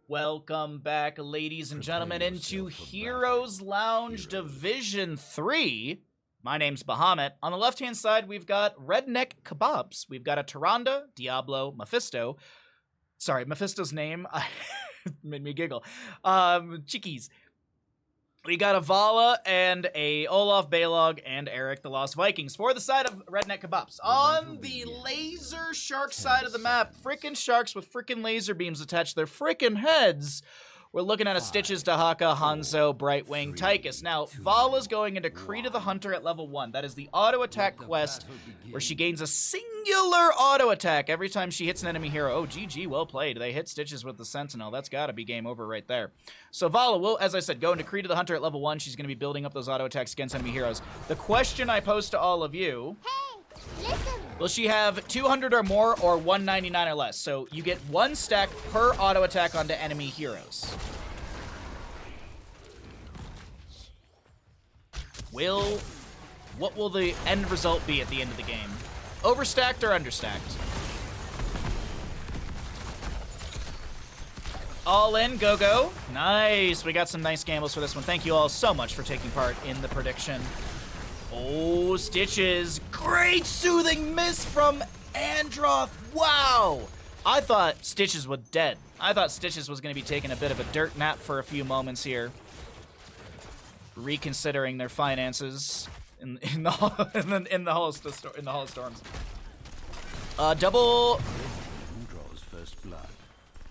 Welcome back, ladies and gentlemen, into Heroes Lounge Division 3. My name's Bahamut. On the left-hand side, we've got Redneck Kebaps. We've got a Tyrande, Diablo, Mephisto. Sorry, Mephisto's name made me giggle. Chickies. We got a Vala and a Olaf, Balog, and Eric, the Lost Vikings, for the side of Redneck Kebaps. On the laser shark side of the map, frickin' sharks with frickin' laser beams attached to their frickin' heads. We're looking at a Stitches, Dahaka, Hanzo, Brightwing, Tychus. Now, Vala's going into Creed of the Hunter at level 1. That is the auto-attack quest where she gains a singular auto-attack every time she hits an enemy hero. Oh, GG, well played. They hit Stitches with the Sentinel. That's gotta be game over right there. So Vala will, as I said, go into Creed of the Hunter at level 1. She's gonna be building up those auto-attacks against enemy heroes. The question I pose to all of you... Hey, listen. Will she have 200 or more or 199 or less? So you get 1 stack per auto attack onto enemy heroes. What will the end result be at the end of the game? Overstacked or understacked? All in, go, go. Nice, we got some nice gambles for this one. Thank you all so much for taking part in the prediction. Oh, Stitches. Great soothing miss from Androth. Wow. I thought Stitches was dead. I thought Stitches was going to be taking a bit of a dirt nap for a few moments here. Reconsidering their finances in the Hall of Storms. Double. Who draws first blood?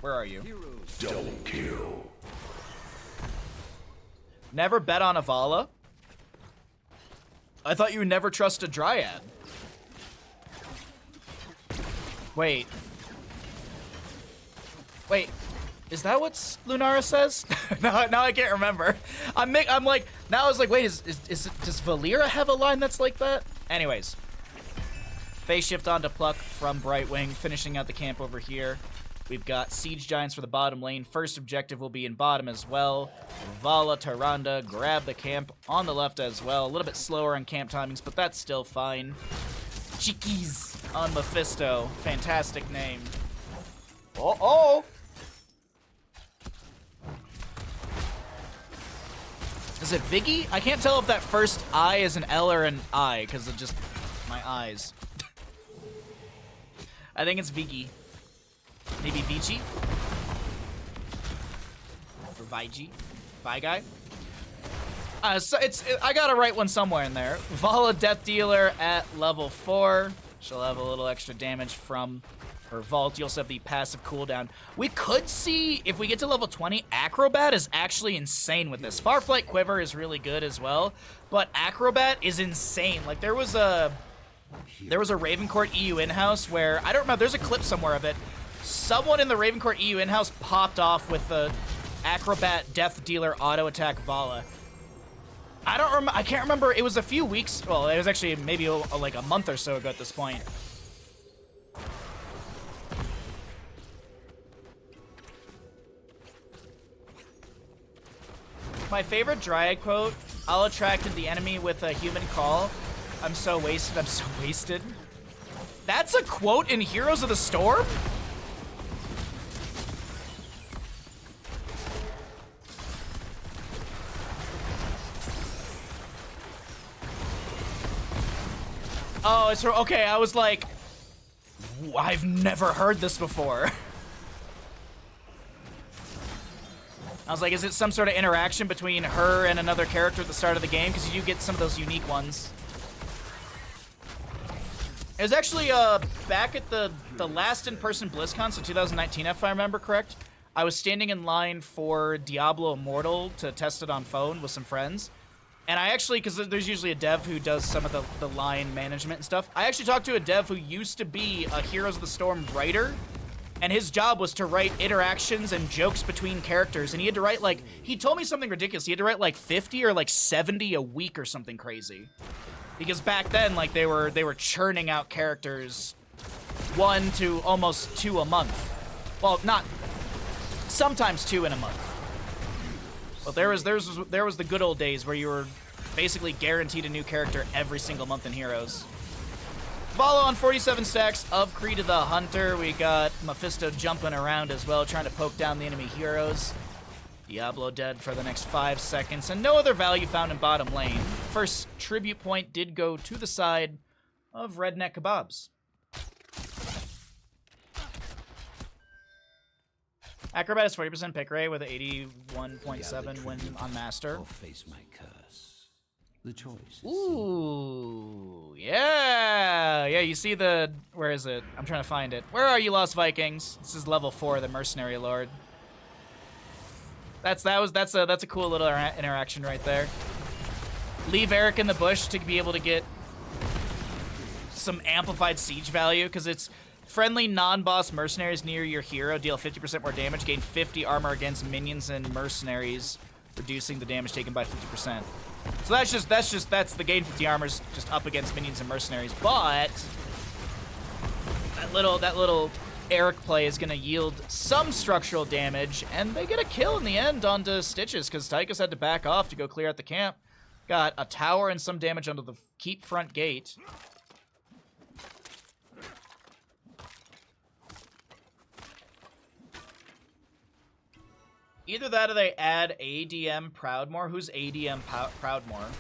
Where are you? Double kill. Never bet on a Vala. I thought you would never trust a Dryad. Wait, is that what Lunara says? now I can't remember. I'm like, now I was like, wait, does Valeera have a line that's like that? Anyways, phase shift onto Pluck from Brightwing, finishing out the camp over here. We've got Siege Giants for the bottom lane. First objective will be in bottom as well. Vala, Tyrande, grab the camp on the left as well. A little bit slower on camp timings, but that's still fine. Chickies on Mephisto. Fantastic name. Uh-oh! Is it Viggy? I can't tell if that first I is an L or an I, because of just my eyes. I think it's Viggy. Maybe Vici? Or Vigi? Vi guy? So I got to write one somewhere in there. Vala Death Dealer at level 4. She'll have a little extra damage from her vault. You also have the passive cooldown. We could see, if we get to level 20, Acrobat is actually insane with this. Farflight Quiver is really good as well, but Acrobat is insane. Like, there was a Ravencourt EU in-house where, I don't remember, there's a clip somewhere of it. Someone in the Ravencourt EU in-house popped off with the Acrobat Death Dealer auto attack Vala. I can't remember. It was a few weeks. Well, it was actually maybe like a month or so ago at this point. My favorite Dryad quote: "I'll attract the enemy with a human call. I'm so wasted. I'm so wasted." That's a quote in Heroes of the Storm? Oh, it's okay. I was like, I've never heard this before. I was like, is it some sort of interaction between her and another character at the start of the game? Because you do get some of those unique ones. It was actually back at the last in-person BlizzCon, so 2019, if I remember correct. I was standing in line for Diablo Immortal to test it on phone with some friends. And I actually, because there's usually a dev who does some of the line management and stuff, I actually talked to a dev who used to be a Heroes of the Storm writer, and his job was to write interactions and jokes between characters, and he had to write, like, he told me something ridiculous. He had to write, like, 50 or, like, 70 a week or something crazy. Because back then, like, they were churning out characters 1 to almost 2 a month. Well, not, sometimes 2 in a month. But there was the good old days where you were basically guaranteed a new character every single month in Heroes. Follow on 47 stacks of Creed of the Hunter. We got Mephisto jumping around as well, trying to poke down the enemy heroes. Diablo dead for the next 5 seconds, and no other value found in bottom lane. First tribute point did go to the side of Redneck Kebaps. Acrobat is 40% pick rate with an 81.7 win on Master. Or face my curse. The choice. Ooh, yeah. Yeah, you see the... Where is it? I'm trying to find it. Where are you, Lost Vikings? This is level 4, the Mercenary Lord. That's a cool little interaction right there. Leave Eric in the bush to be able to get some amplified siege value, because it's friendly non-boss mercenaries near your hero deal 50% more damage, gain 50 armor against minions and mercenaries, reducing the damage taken by 50%. So that's the gain 50 armor's just up against minions and mercenaries, but that little Eric play is gonna yield some structural damage, and they get a kill in the end onto Stitches, because Tychus had to back off to go clear out the camp. Got a tower and some damage onto the keep front gate. Either that or they add ADM Proudmoore. Who's ADM Proudmoore?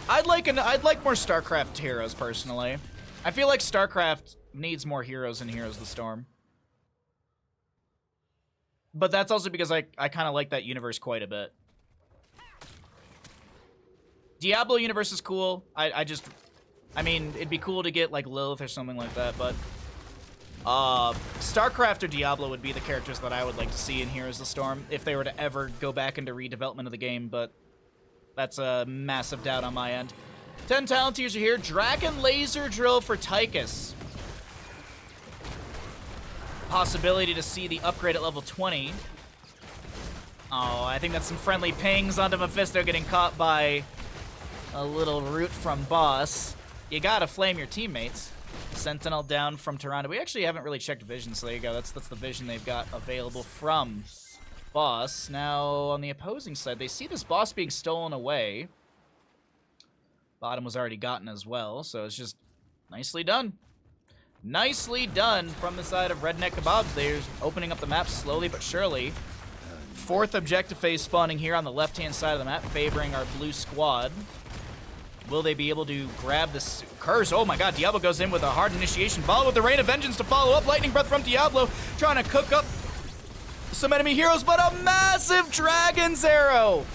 I'd like more StarCraft heroes, personally. I feel like StarCraft needs more heroes than Heroes of the Storm. But that's also because I kind of like that universe quite a bit. Diablo universe is cool. I mean, it'd be cool to get, like, Lilith or something like that, but... StarCraft or Diablo would be the characters that I would like to see in Heroes of the Storm if they were to ever go back into redevelopment of the game, but... That's a massive doubt on my end. 10 talent tiers are here. Dragon Laser Drill for Tychus. Possibility to see the upgrade at level 20. Oh, I think that's some friendly pings onto Mephisto getting caught by a little root from boss. You gotta flame your teammates. Sentinel down from Tyrande. We actually haven't really checked vision, so there you go. That's the vision they've got available from boss. Now, on the opposing side, they see this boss being stolen away. Bottom was already gotten as well, so it's just nicely done. Nicely done from the side of Redneck Kebaps. They're opening up the map slowly but surely. Fourth objective phase spawning here on the left-hand side of the map, favoring our blue squad. Will they be able to grab this curse? Oh my god, Diablo goes in with a hard initiation. Follow with the Rain of Vengeance to follow up. Lightning Breath from Diablo, trying to cook up some enemy heroes, but a massive Dragon's Arrow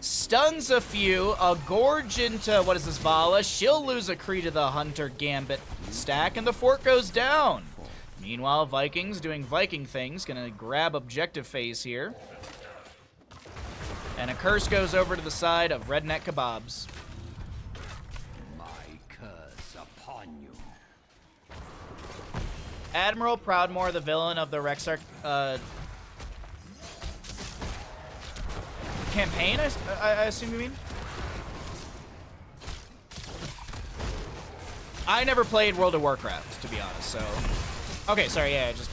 stuns a few. A Gorge into, what is this, Vala? She'll lose a Creed of the Hunter Gambit stack, and the fort goes down. Meanwhile, Vikings doing Viking things, gonna grab objective phase here. And a curse goes over to the side of Redneck Kebaps. My curse upon you. Admiral Proudmoore, the villain of the Rexarch campaign, I assume you mean? I never played World of Warcraft, to be honest, so... Okay, sorry, yeah, just...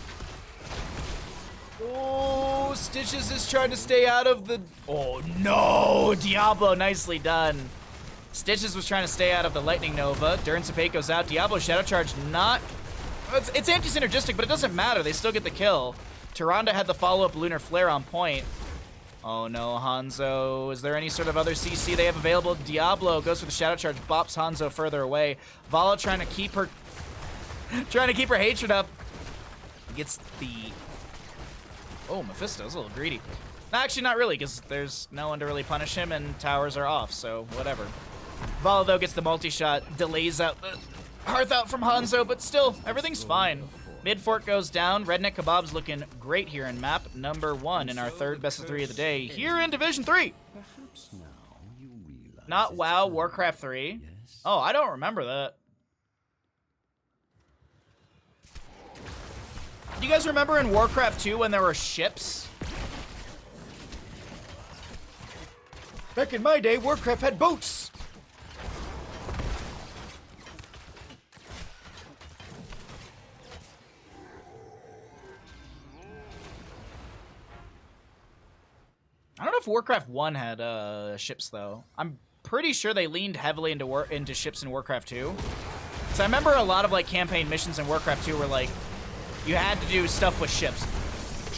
Oh, Stitches is trying to stay out of the... Oh, no! Diablo, nicely done. Stitches was trying to stay out of the Lightning Nova. Durance of Fate goes out. Diablo Shadow Charge not... It's anti-synergistic, but it doesn't matter. They still get the kill. Tyrande had the follow-up Lunar Flare on point. Oh no, Hanzo. Is there any sort of other CC they have available? Diablo goes for the Shadow Charge, bops Hanzo further away. Vala trying to keep her hatred up. Gets the... Oh, Mephisto's a little greedy. Actually, not really, because there's no one to really punish him, and towers are off, so whatever. Vala, though, gets the multi-shot, delays out the Hearth out from Hanzo, but still, everything's fine. Mid-fort goes down. Redneck Kebaps looking great here in map number 1 in our third best of 3 of the day here in Division 3. Perhaps now you realize Not WoW, Warcraft 3. Yes. Oh, I don't remember that. Do you guys remember in Warcraft 2 when there were ships? Back in my day, Warcraft had boats. if Warcraft 1 had ships, though. I'm pretty sure they leaned heavily into ships in Warcraft 2. So I remember a lot of, like, campaign missions in Warcraft 2 were, like, you had to do stuff with ships.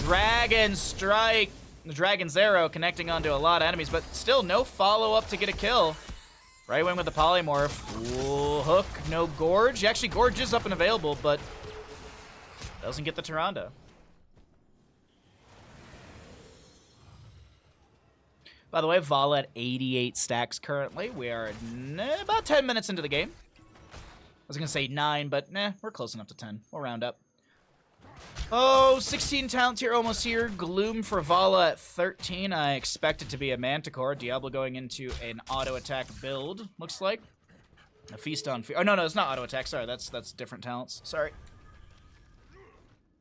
Dragon Strike, the Dragon's Arrow connecting onto a lot of enemies, but still no follow-up to get a kill. Right wing with the Polymorph. Ooh, hook, no Gorge. Actually, Gorge is up and available, but doesn't get the Tyrande. By the way, Vala at 88 stacks currently. We are about 10 minutes into the game. I was going to say 9, but we're close enough to 10. We'll round up. Oh, 16 talent tier almost here. Gloom for Vala at 13. I expect it to be a Manticore. Diablo going into an auto attack build, looks like. A Feast on Fear. Oh, no, it's not auto attack. Sorry, that's different talents. Sorry.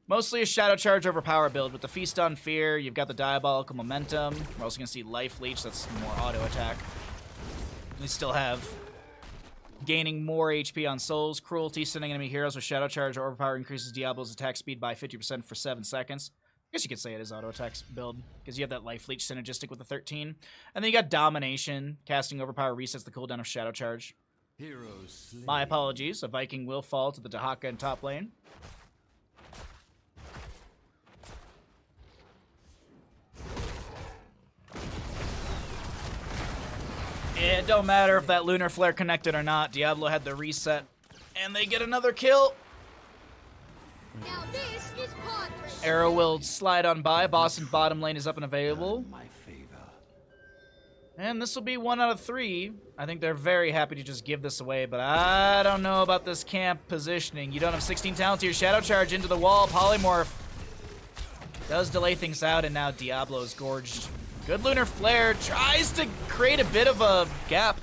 Mostly a Shadow Charge overpower build. With the Feast on Fear, you've got the Diabolical Momentum. We're also going to see Life Leech. That's more auto attack. We still have gaining more HP on souls. Cruelty, sending enemy heroes with Shadow Charge or overpower increases Diablo's attack speed by 50% for 7 seconds. I guess you could say it is auto attacks build, because you have that Life Leech synergistic with the 13. And then you got Domination. Casting overpower resets the cooldown of Shadow Charge. My apologies. A Viking will fall to the Dahaka in top lane. It don't matter if that Lunar Flare connected or not. Diablo had the reset, and they get another kill. Now this is pod race. Arrow will slide on by. Boss in bottom lane is up and available. My favor. And this will be 1 out of 3. I think they're very happy to just give this away, but I don't know about this camp positioning. You don't have 16 talent to your Shadow Charge into the wall. Polymorph does delay things out, and now Diablo is gorged. Good Lunar Flare tries to create a bit of a gap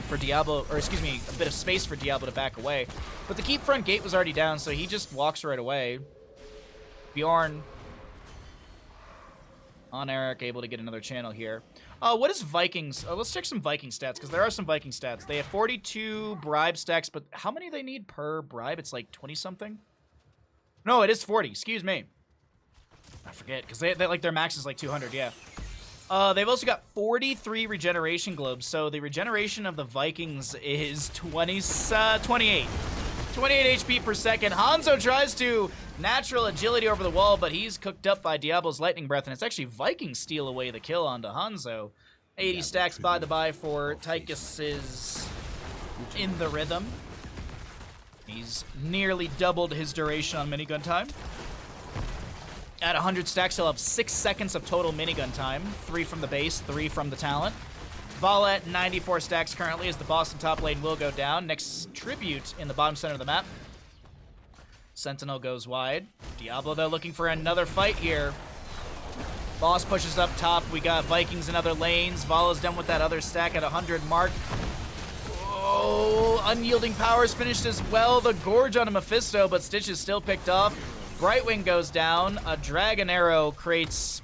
for Diablo, or excuse me, a bit of space for Diablo to back away. But the keep front gate was already down, so he just walks right away. Bjorn on Eric, able to get another channel here. What is Vikings? Let's check some Viking stats, because there are some Viking stats. They have 42 bribe stacks, but how many they need per bribe? It's like 20-something? No, it is 40. Excuse me. I forget, because they like their max is like 200, yeah. They've also got 43 regeneration globes, so the regeneration of the Vikings is 28. 28 HP per second. Hanzo tries to natural agility over the wall, but he's cooked up by Diablo's Lightning Breath, and it's actually Vikings steal away the kill onto Hanzo. 80 stacks by the by for Tychus is in the rhythm. He's nearly doubled his duration on minigun time. At 100 stacks, he'll have 6 seconds of total minigun time. 3 from the base, 3 from the talent. Vala at 94 stacks currently as the boss in top lane will go down. Next Tribute in the bottom center of the map. Sentinel goes wide. Diablo, though, looking for another fight here. Boss pushes up top. We got Vikings in other lanes. Vala's done with that other stack at 100 mark. Oh, Unyielding Powers finished as well. The Gorge on a Mephisto, but Stitch is still picked off. Brightwing goes down. A Dragon Arrow creates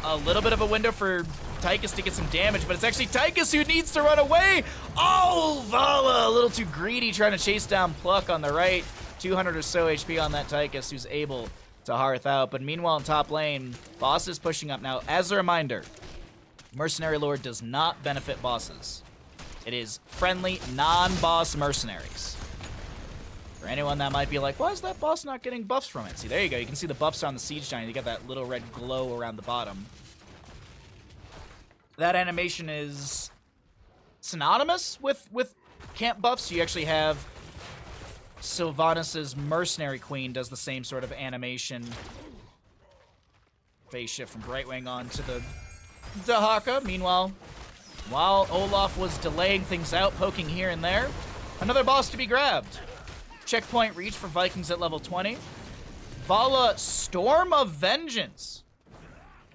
a little bit of a window for Tychus to get some damage, but it's actually Tychus who needs to run away. Oh, Vala, a little too greedy, trying to chase down Pluck on the right. 200 or so HP on that Tychus, who's able to hearth out. But meanwhile, in top lane, boss is pushing up. Now, as a reminder, Mercenary Lord does not benefit bosses. It is friendly, non-boss mercenaries. For anyone that might be like, why is that boss not getting buffs from it? See, there you go. You can see the buffs on the Siege Giant. You got that little red glow around the bottom. That animation is synonymous with camp buffs. You actually have Sylvanas' Mercenary Queen does the same sort of animation. Phase shift from Brightwing on to the Dahaka. Meanwhile, while Olaf was delaying things out, poking here and there, another boss to be grabbed. Checkpoint reach for Vikings at level 20. Vala, Storm of Vengeance.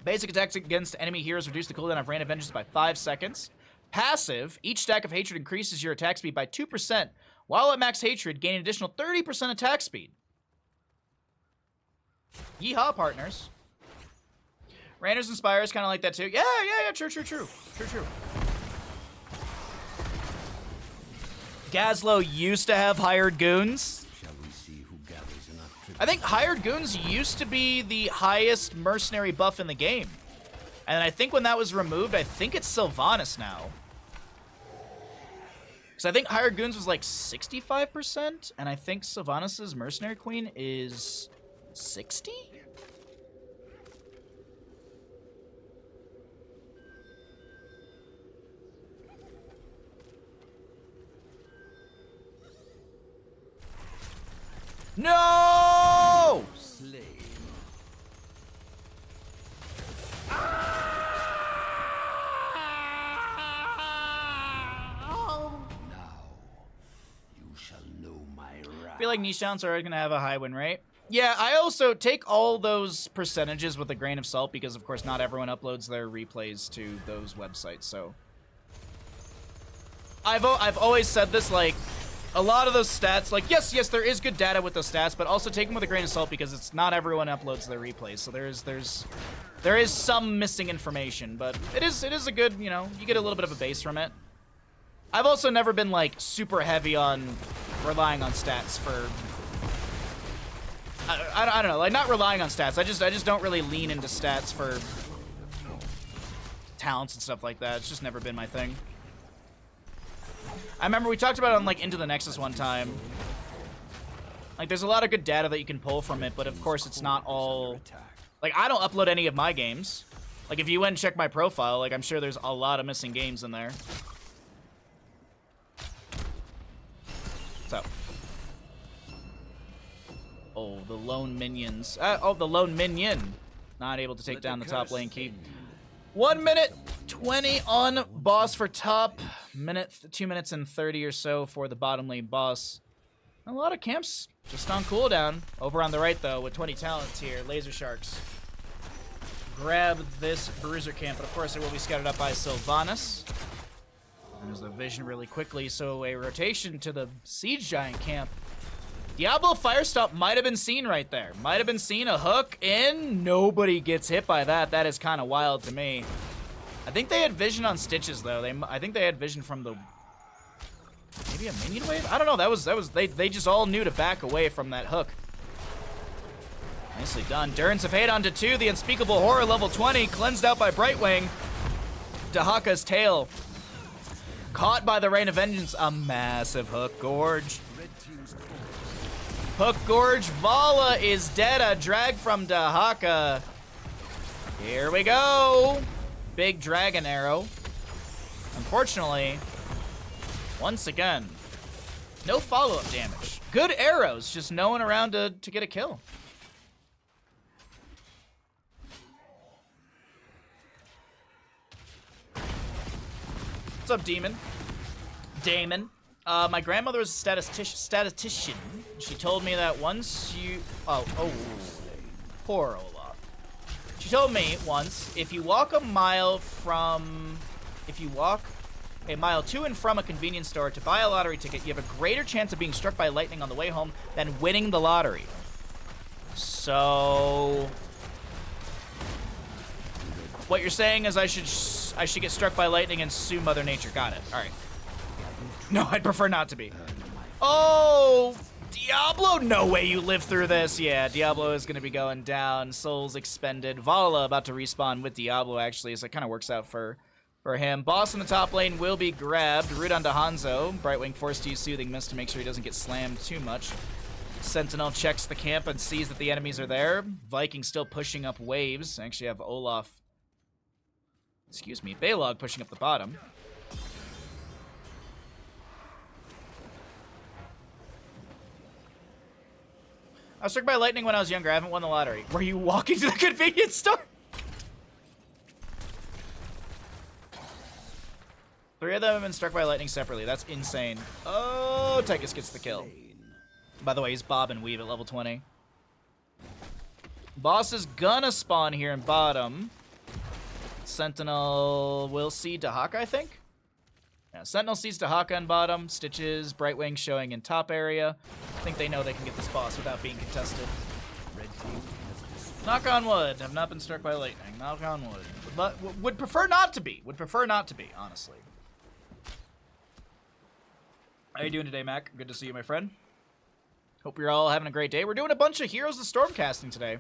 Basic attacks against enemy heroes reduce the cooldown of Rain of Vengeance by 5 seconds. Passive, each stack of hatred increases your attack speed by 2%, while at max hatred, gain an additional 30% attack speed. Yeehaw, partners. Ranners and Spires kind of like that too. Yeah, true. Gazlo used to have hired goons. Shall we see who gathers enough tribute? I think hired goons used to be the highest mercenary buff in the game. And I think when that was removed, I think it's Sylvanas now. Because I think Hired Goons was like 65%, and I think Sylvanas' Mercenary Queen is 60? No! Slain. Now you shall know my wrath. I feel like niche talents are going to have a high win rate. Yeah, I also take all those percentages with a grain of salt because, of course, not everyone uploads their replays to those websites. So I've always said this, like, a lot of those stats, like, yes, there is good data with those stats, but also take them with a grain of salt because it's not everyone uploads their replays. So there is some missing information, but it is a good, you know, you get a little bit of a base from it. I've also never been, like, super heavy on relying on stats for... I don't know, like, not relying on stats. I just don't really lean into stats for talents and stuff like that. It's just never been my thing. I remember we talked about it on, like, Into the Nexus one time. Like, there's a lot of good data that you can pull from it, but of course it's not all... Like, I don't upload any of my games. Like, if you went and check my profile, like, I'm sure there's a lot of missing games in there. So. Oh, the lone minions. Oh, the lone minion. Not able to take down the top lane keep. 1 minute 20 on boss for top. 2 minutes and 30 or so for the bottom lane boss. A lot of camps just on cooldown. Over on the right, though, with 20 talents here. Laser Sharks grab this Bruiser camp, but of course it will be scouted up by Sylvanas. There's the vision really quickly, so a rotation to the Siege Giant camp. Diablo Firestomp might have been seen right there. Might have been seen, a hook in. Nobody gets hit by that. That is kind of wild to me. I think they had vision on Stitches, though. I think they had vision from the... Maybe a minion wave? I don't know. They just all knew to back away from that hook. Nicely done. Durance of Hate onto 2. The Unspeakable Horror level 20. Cleansed out by Brightwing. Dahaka's tail. Caught by the Rain of Vengeance. A massive hook gorge. Hook gorge. Vala is dead. A drag from Dahaka. Here we go. Big dragon arrow. Unfortunately, once again, no follow-up damage. Good arrows, just no one around to get a kill. What's up, Demon? Damon. My grandmother was a statistician. She told me that once you... Oh, poor Olaf. She told me once, if you walk a mile to and from a convenience store to buy a lottery ticket, you have a greater chance of being struck by lightning on the way home than winning the lottery. So... what you're saying is I should get struck by lightning and sue Mother Nature. Got it. All right. No, I'd prefer not to be. Oh, Diablo, no way you live through this. Yeah, Diablo is going to be going down. Souls expended. Vala about to respawn with Diablo, actually, so it kind of works out for him. Boss in the top lane will be grabbed. Root onto Hanzo. Brightwing forced to use Soothing Mist to make sure he doesn't get slammed too much. Sentinel checks the camp and sees that the enemies are there. Viking still pushing up waves. I actually have Olaf... Excuse me, Balog pushing up the bottom. I was struck by lightning when I was younger. I haven't won the lottery. Were you walking to the convenience store? 3 of them have been struck by lightning separately. That's insane. Oh, Tychus gets the kill. By the way, he's Bob and Weave at level 20. Boss is gonna spawn here in bottom. Sentinel will see Dahaka, I think. Yeah, Sentinel sees Dahaka in bottom. Stitches, Brightwing showing in top area. I think they know they can get this boss without being contested. Knock on wood. Have not been struck by lightning. Knock on wood. But would prefer not to be. Would prefer not to be, honestly. How you doing today, Mac? Good to see you, my friend. Hope you're all having a great day. We're doing a bunch of Heroes of Storm casting today.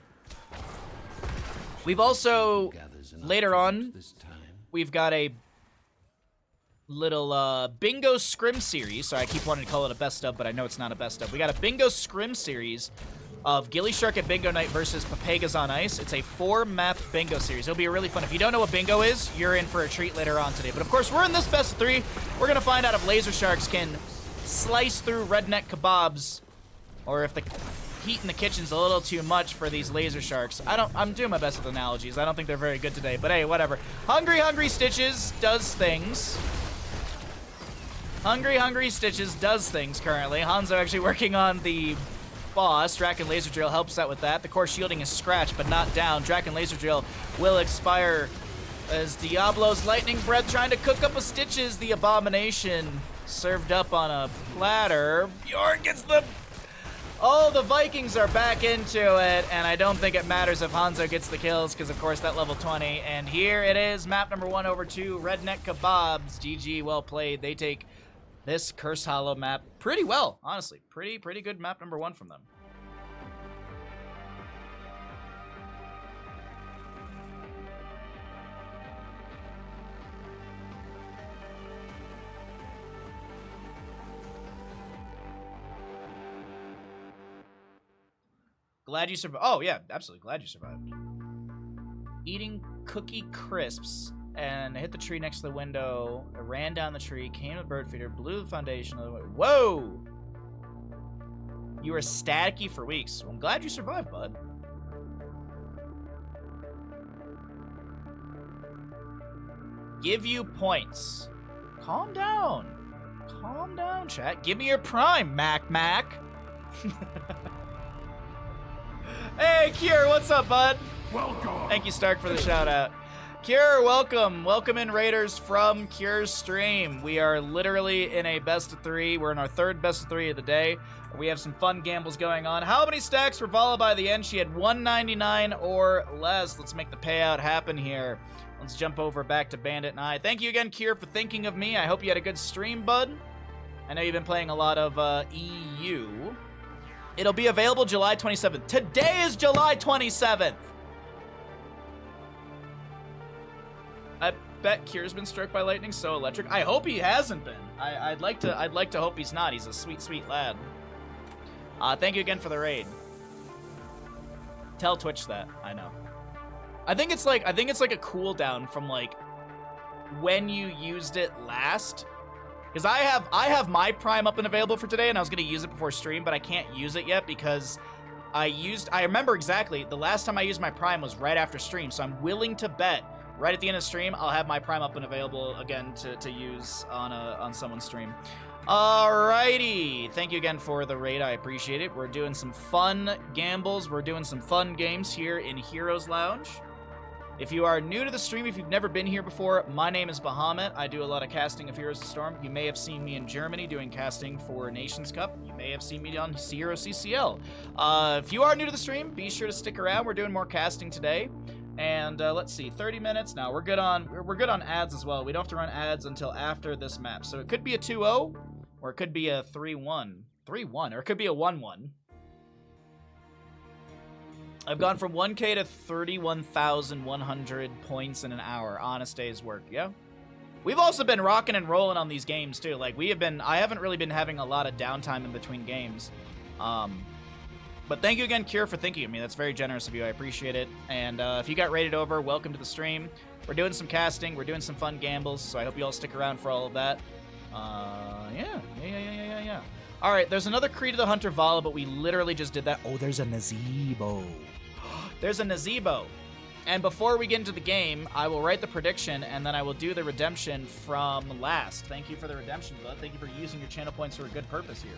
We've also, Gathers enough later to on, eat this time. we've got a little bingo scrim series. Sorry, I keep wanting to call it a best of, but I know it's not a best of. We got a bingo scrim series of Gilly Shark at Bingo Night versus Papegas on Ice. It's a 4-map bingo series. It'll be really fun. If you don't know what bingo is, you're in for a treat later on today. But of course, we're in this best of 3. We're gonna find out if Lazer Sharks can slice through Redneck Kebaps, or if the heat in the kitchen's a little too much for these Lazer Sharks. I'm doing my best with analogies. I don't think they're very good today, but hey, whatever. Hungry Stitches does things. Hungry Stitches does things currently. Hanzo actually working on the boss. Draken Laser Drill helps out with that. The core shielding is scratched, but not down. Draken Laser Drill will expire as Diablo's Lightning Breath trying to cook up a Stitches. The Abomination served up on a platter. Bjorn gets the... Oh, the Vikings are back into it, and I don't think it matters if Hanzo gets the kills, because of course that level 20. And here it is, map number 1 over 2, Redneck Kebaps. GG, well played. They take this Curse Hollow map pretty well, honestly. Pretty good map number 1 from them. Glad you survived. Oh, yeah, absolutely. Glad you survived. Eating Cookie Crisps and hit the tree next to the window, ran down the tree, came to the bird feeder, blew the foundation of the way. Whoa! You were staticky for weeks. Well, I'm glad you survived, bud. Give you points. Calm down. Calm down, chat. Give me your prime, Mac. Hey, Cure, what's up, bud? Welcome. Thank you, Stark, for the shout out. Cure, welcome. Welcome in, Raiders, from Cure's stream. We are literally in a best of 3. We're in our 3rd best of 3 of the day. We have some fun gambles going on. How many stacks for Vala by the end? She had 199 or less. Let's make the payout happen here. Let's jump over back to Bandit and I. Thank you again, Cure, for thinking of me. I hope you had a good stream, bud. I know you've been playing a lot of EU. It'll be available July 27th. Today is July 27th. I bet Cure's been struck by lightning so electric. I hope he hasn't been. I'd like to hope he's not. He's a sweet lad. Thank you again for the raid. Tell Twitch that. I know. I think it's like a cooldown from like when you used it last. Because I have my Prime up and available for today, and I was gonna use it before stream, but I can't use it yet because I remember exactly the last time I used my Prime was right after stream, so I'm willing to bet right at the end of stream I'll have my Prime up and available again to use on someone's stream. Alrighty, thank you again for the raid. I appreciate it. We're doing some fun gambles. We're doing some fun games here in Heroes Lounge. If you are new to the stream, if you've never been here before, my name is Bahamut. I do a lot of casting of Heroes of Storm. You may have seen me in Germany doing casting for Nations Cup. You may have seen me on Hero CCL. If you are new to the stream, be sure to stick around. We're doing more casting today. And let's see, 30 minutes. Now we're good on ads as well. We don't have to run ads until after this map. So it could be a 2-0, or it could be a 3-1. 3-1, or it could be a 1-1. I've gone from 1K to 31,100 points in an hour. Honest day's work, yeah? We've also been rocking and rolling on these games, too. Like, I haven't really been having a lot of downtime in between games. But thank you again, Cure, for thinking of me. That's very generous of you. I appreciate it. And if you got rated over, welcome to the stream. We're doing some casting. We're doing some fun gambles, so I hope you all stick around for all of that. Yeah. All right, there's another Creed of the Hunter Vala, but we literally just did that. Oh, there's a Nazebo. There's a Nazebo. And before we get into the game, I will write the prediction, and then I will do the redemption from last. Thank you for the redemption, bud. Thank you for using your channel points for a good purpose here.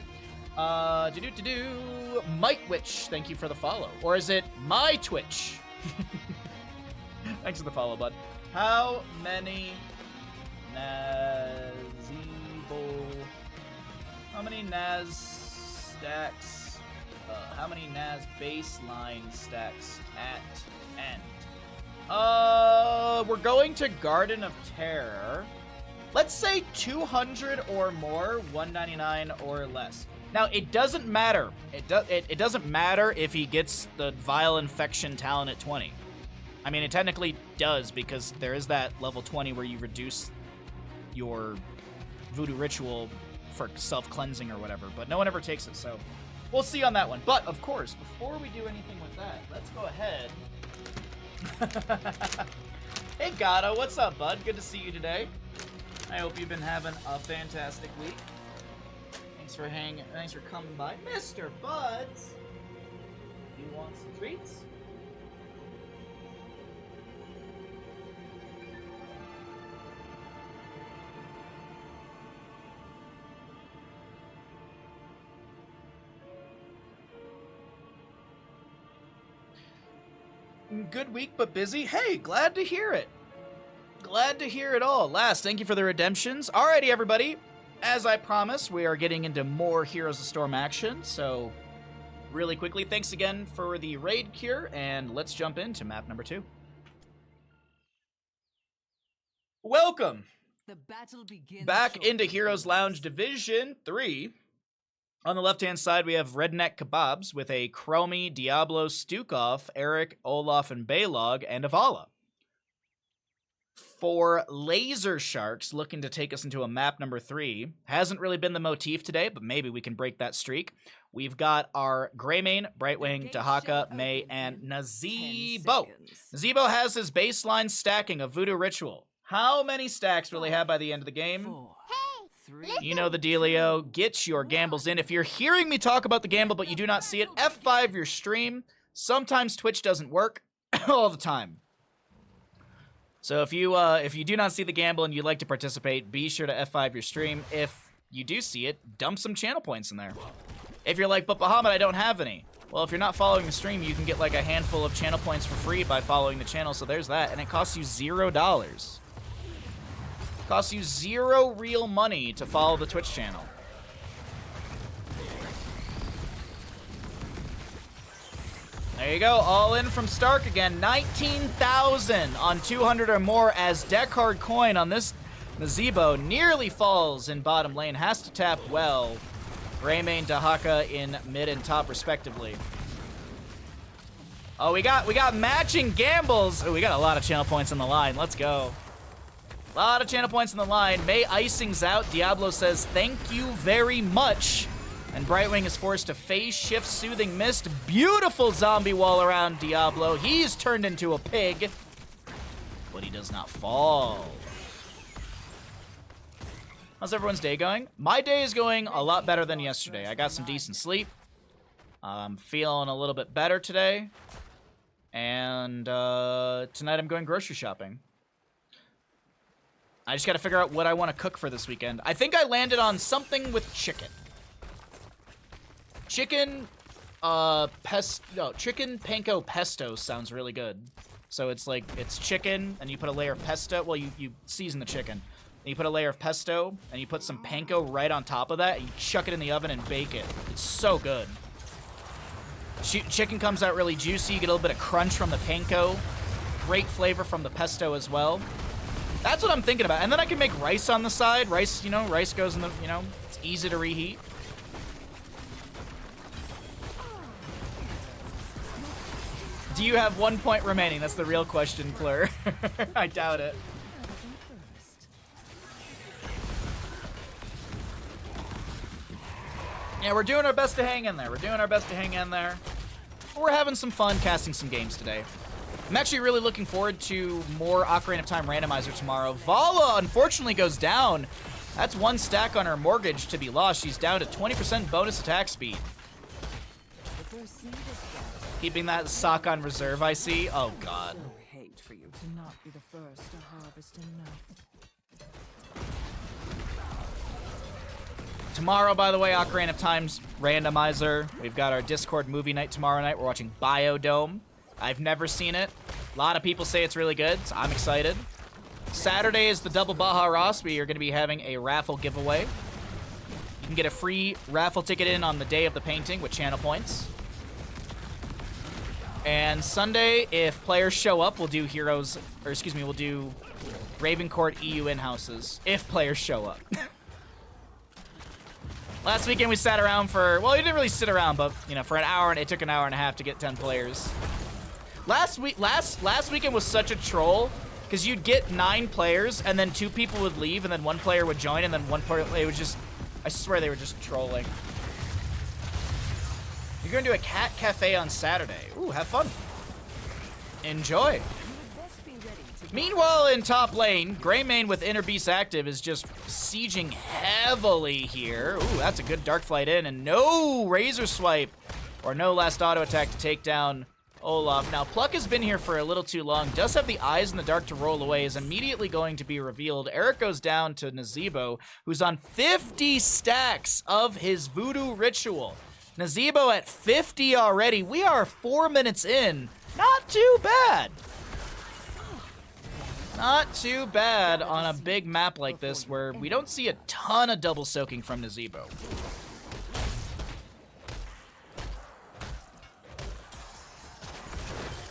Might Witch, thank you for the follow. Or is it My Twitch? Thanks for the follow, bud. How many Nazebo... How many Naz stacks? How many Naz baseline stacks at end? We're going to Garden of Terror. Let's say 200 or more, 199 or less. Now, it doesn't matter. It doesn't matter if he gets the Vile Infection talent at 20. I mean, it technically does because there is that level 20 where you reduce your voodoo ritual for self-cleansing or whatever, but no one ever takes it, so we'll see on that one. But, of course, before we do anything with that, let's go ahead. Hey, Gato, what's up, bud? Good to see you today. I hope you've been having a fantastic week. Thanks for coming by. Mr. Buds! You want some treats? Good week, but busy. Hey, glad to hear it. Glad to hear it all. Last, thank you for the redemptions. Alrighty, everybody. As I promised, we are getting into more Heroes of Storm action, so really quickly, thanks again for the raid cure, and let's jump into map number 2. Welcome The battle begins back shortly. into Heroes Lounge Division 3. On the left-hand side, we have Redneck Kebaps with a Chromie, Diablo, Stukov, Eric, Olaf, and Baylog, and Avala. For Lazer Sharks, looking to take us into a map number 3. Hasn't really been the motif today, but maybe we can break that streak. We've got our Greymane, Brightwing, Dahaka, May, and Nazebo. Nazebo has his baseline stacking of Voodoo Ritual. How many stacks will he have by the end of the game? 4, Hey, 3, You know the dealio. Get your gambles in. If you're hearing me talk about the gamble but you do not see it, F5 your stream. Sometimes Twitch doesn't work all the time. So if you do not see the gamble and you'd like to participate, be sure to F5 your stream. If you do see it, dump some channel points in there. If you're like, but Bahamut, I don't have any. Well, if you're not following the stream, you can get like a handful of channel points for free by following the channel, so there's that, and it costs you $0. Costs you 0 real money to follow the Twitch channel. There you go, all in from Stark again. 19,000 on 200 or more as deck hard coin on this Nazebo nearly falls in bottom lane. Has to tap well. Greymane, Dahaka in mid and top respectively. Oh, we got matching gambles. Oh, we got a lot of channel points on the line. Let's go. A lot of channel points on the line. May icing's out. Diablo says, thank you very much. And Brightwing is forced to phase shift Soothing Mist. Beautiful zombie wall around Diablo. He's turned into a pig. But he does not fall. How's everyone's day going? My day is going a lot better than yesterday. I got some decent sleep. I'm feeling a little bit better today. And tonight I'm going grocery shopping. I just gotta figure out what I want to cook for this weekend. I think I landed on something with chicken. Chicken panko pesto sounds really good. So it's like, it's chicken, and you put a layer of pesto. Well, you season the chicken. And you put a layer of pesto, and you put some panko right on top of that, and you chuck it in the oven and bake it. It's so good. Chicken comes out really juicy. You get a little bit of crunch from the panko. Great flavor from the pesto as well. That's what I'm thinking about. And then I can make rice on the side. Rice, you know, rice goes in the, you know, it's easy to reheat. Do you have 1 point remaining? That's the real question, Fleur. I doubt it. Yeah, we're doing our best to hang in there. We're having some fun casting some games today. I'm actually really looking forward to more Ocarina of Time randomizer tomorrow. Vala, unfortunately, goes down. That's 1 stack on her mortgage to be lost. She's down to 20% bonus attack speed. Keeping that sock on reserve, I see. Oh, God. hate for you to not be the first to harvest enough. Tomorrow, by the way, Ocarina of Time's randomizer. We've got our Discord movie night tomorrow night. We're watching Biodome. I've never seen it. A lot of people say it's really good, so I'm excited. Saturday is the double Baja Ross. We are going to be having a raffle giveaway. You can get a free raffle ticket in on the day of the painting with channel points. And Sunday, if players show up, we'll do we'll do Ravencourt EU in-houses, if players show up. Last weekend we sat around for, well, we didn't really sit around, but, you know, for an hour, and it took an hour and a half to get 10 players. Last weekend was such a troll because you'd get 9 players and then 2 people would leave and then 1 player would join and then 1 player, it was just, I swear they were just trolling. You're going to do a cat cafe on Saturday. Ooh, have fun. Enjoy. Meanwhile, in top lane, Greymane with Inner Beast active is just sieging heavily here. Ooh, that's a good Dark Flight in, and no Razor Swipe or no last auto attack to take down Olaf. Now, Pluck has been here for a little too long, does have the eyes in the dark to roll away, is immediately going to be revealed. Eric goes down to Nazebo, who's on 50 stacks of his Voodoo Ritual. Nazebo at 50 already. We are 4 minutes in. Not too bad. Not too bad on a big map like this where we don't see a ton of double soaking from Nazebo.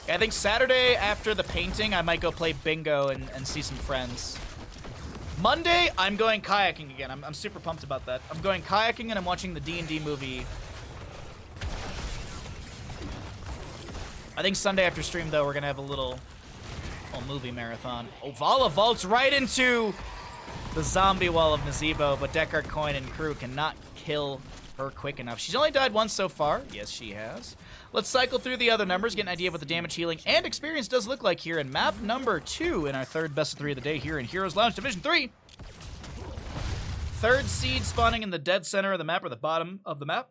I think Saturday after the painting, I might go play bingo and see some friends. Monday, I'm going kayaking again. I'm super pumped about that. I'm going kayaking and I'm watching the D&D movie. I think Sunday after stream, though, we're going to have a little movie marathon. Oh, Vala vaults right into the zombie wall of Nazebo, but Deckard, Coin, and crew cannot kill her quick enough. She's only died once so far. Yes, she has. Let's cycle through the other numbers, get an idea of what the damage, healing, and experience does look like here in map number 2 in our third best of 3 of the day here in Heroes Lounge Division 3. Third seed spawning in the dead center of the map, or the bottom of the map.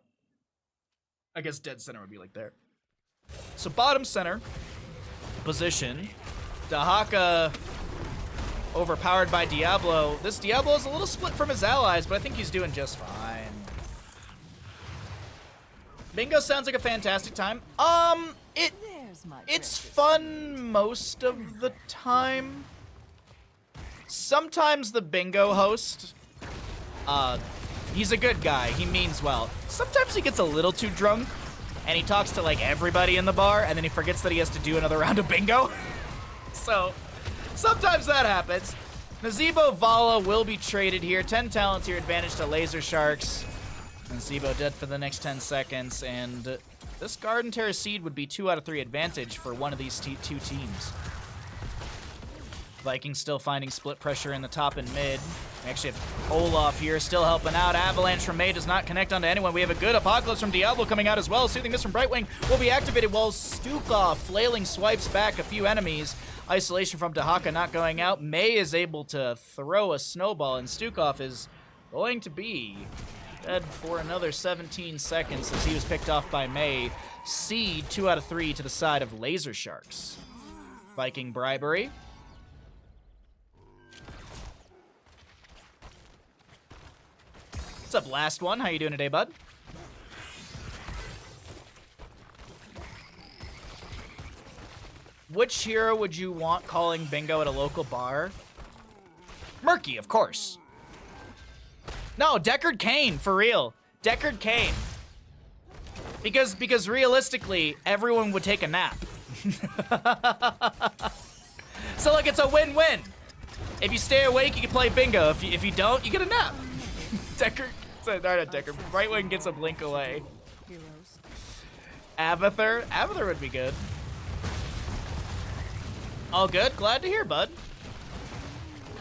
I guess dead center would be like there. So bottom center position. Dahaka overpowered by Diablo. This Diablo is a little split from his allies, but I think he's doing just fine. Bingo sounds like a fantastic time. It's fun most of the time. Sometimes the bingo host, he's a good guy. He means well. Sometimes he gets a little too drunk, and he talks to like everybody in the bar, and then he forgets that he has to do another round of bingo. So, sometimes that happens. Nazebo Vala will be traded here. 10 talents here, advantage to Laser Sharks. Nazebo dead for the next 10 seconds, and this Garden Terror Seed would be 2 out of 3 advantage for one of these two teams. Vikings still finding split pressure in the top and mid. We actually have Olaf here still helping out. Avalanche from May does not connect onto anyone. We have a good Apocalypse from Diablo coming out as well. Soothing Mist from Brightwing will be activated while Stukov flailing swipes back a few enemies. Isolation from Dahaka not going out. May is able to throw a snowball, and Stukov is going to be dead for another 17 seconds as he was picked off by May. Seed 2 out of 3 to the side of Laser Sharks. Viking bribery. What's up, last one? How you doing today, bud? Which hero would you want calling bingo at a local bar? Murky, of course. No, Deckard Cain, for real. Deckard Cain. Because realistically, everyone would take a nap. So like it's a win-win. If you stay awake, you can play bingo. If you don't, you get a nap. Deckard, sorry, not Deckard. Brightwing gets a blink away. Abathur? Abathur would be good. All good? Glad to hear, bud.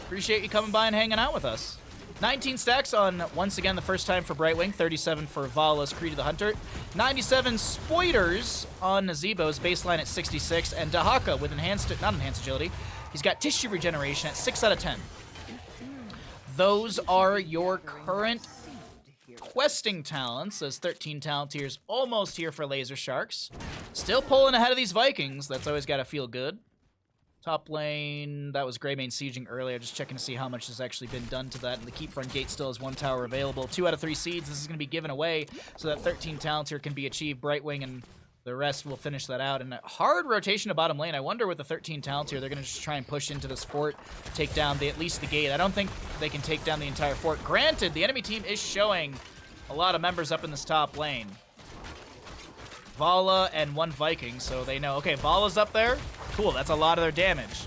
Appreciate you coming by and hanging out with us. 19 stacks on, once again, the first time for Brightwing. 37 for Vala's Creed of the Hunter. 97 spoiters on Nazebo's baseline at 66. And Dahaka with not enhanced agility. He's got tissue regeneration at 6 out of 10. Those are your current questing talents, as 13 talent tiers almost here for Laser Sharks. Still pulling ahead of these Vikings. That's always got to feel good. Top lane, that was Greymane sieging earlier. Just checking to see how much has actually been done to that. And the Keep Front Gate still has 1 tower available. 2 out of 3 seeds. This is going to be given away so that 13 talents here can be achieved. Brightwing and the rest will finish that out. And a hard rotation to bottom lane. I wonder with the 13 talents here, they're going to just try and push into this fort, take down at least the gate. I don't think they can take down the entire fort. Granted, the enemy team is showing a lot of members up in this top lane. Vala and 1 Viking, so they know, okay, Vala's up there. Cool, that's a lot of their damage.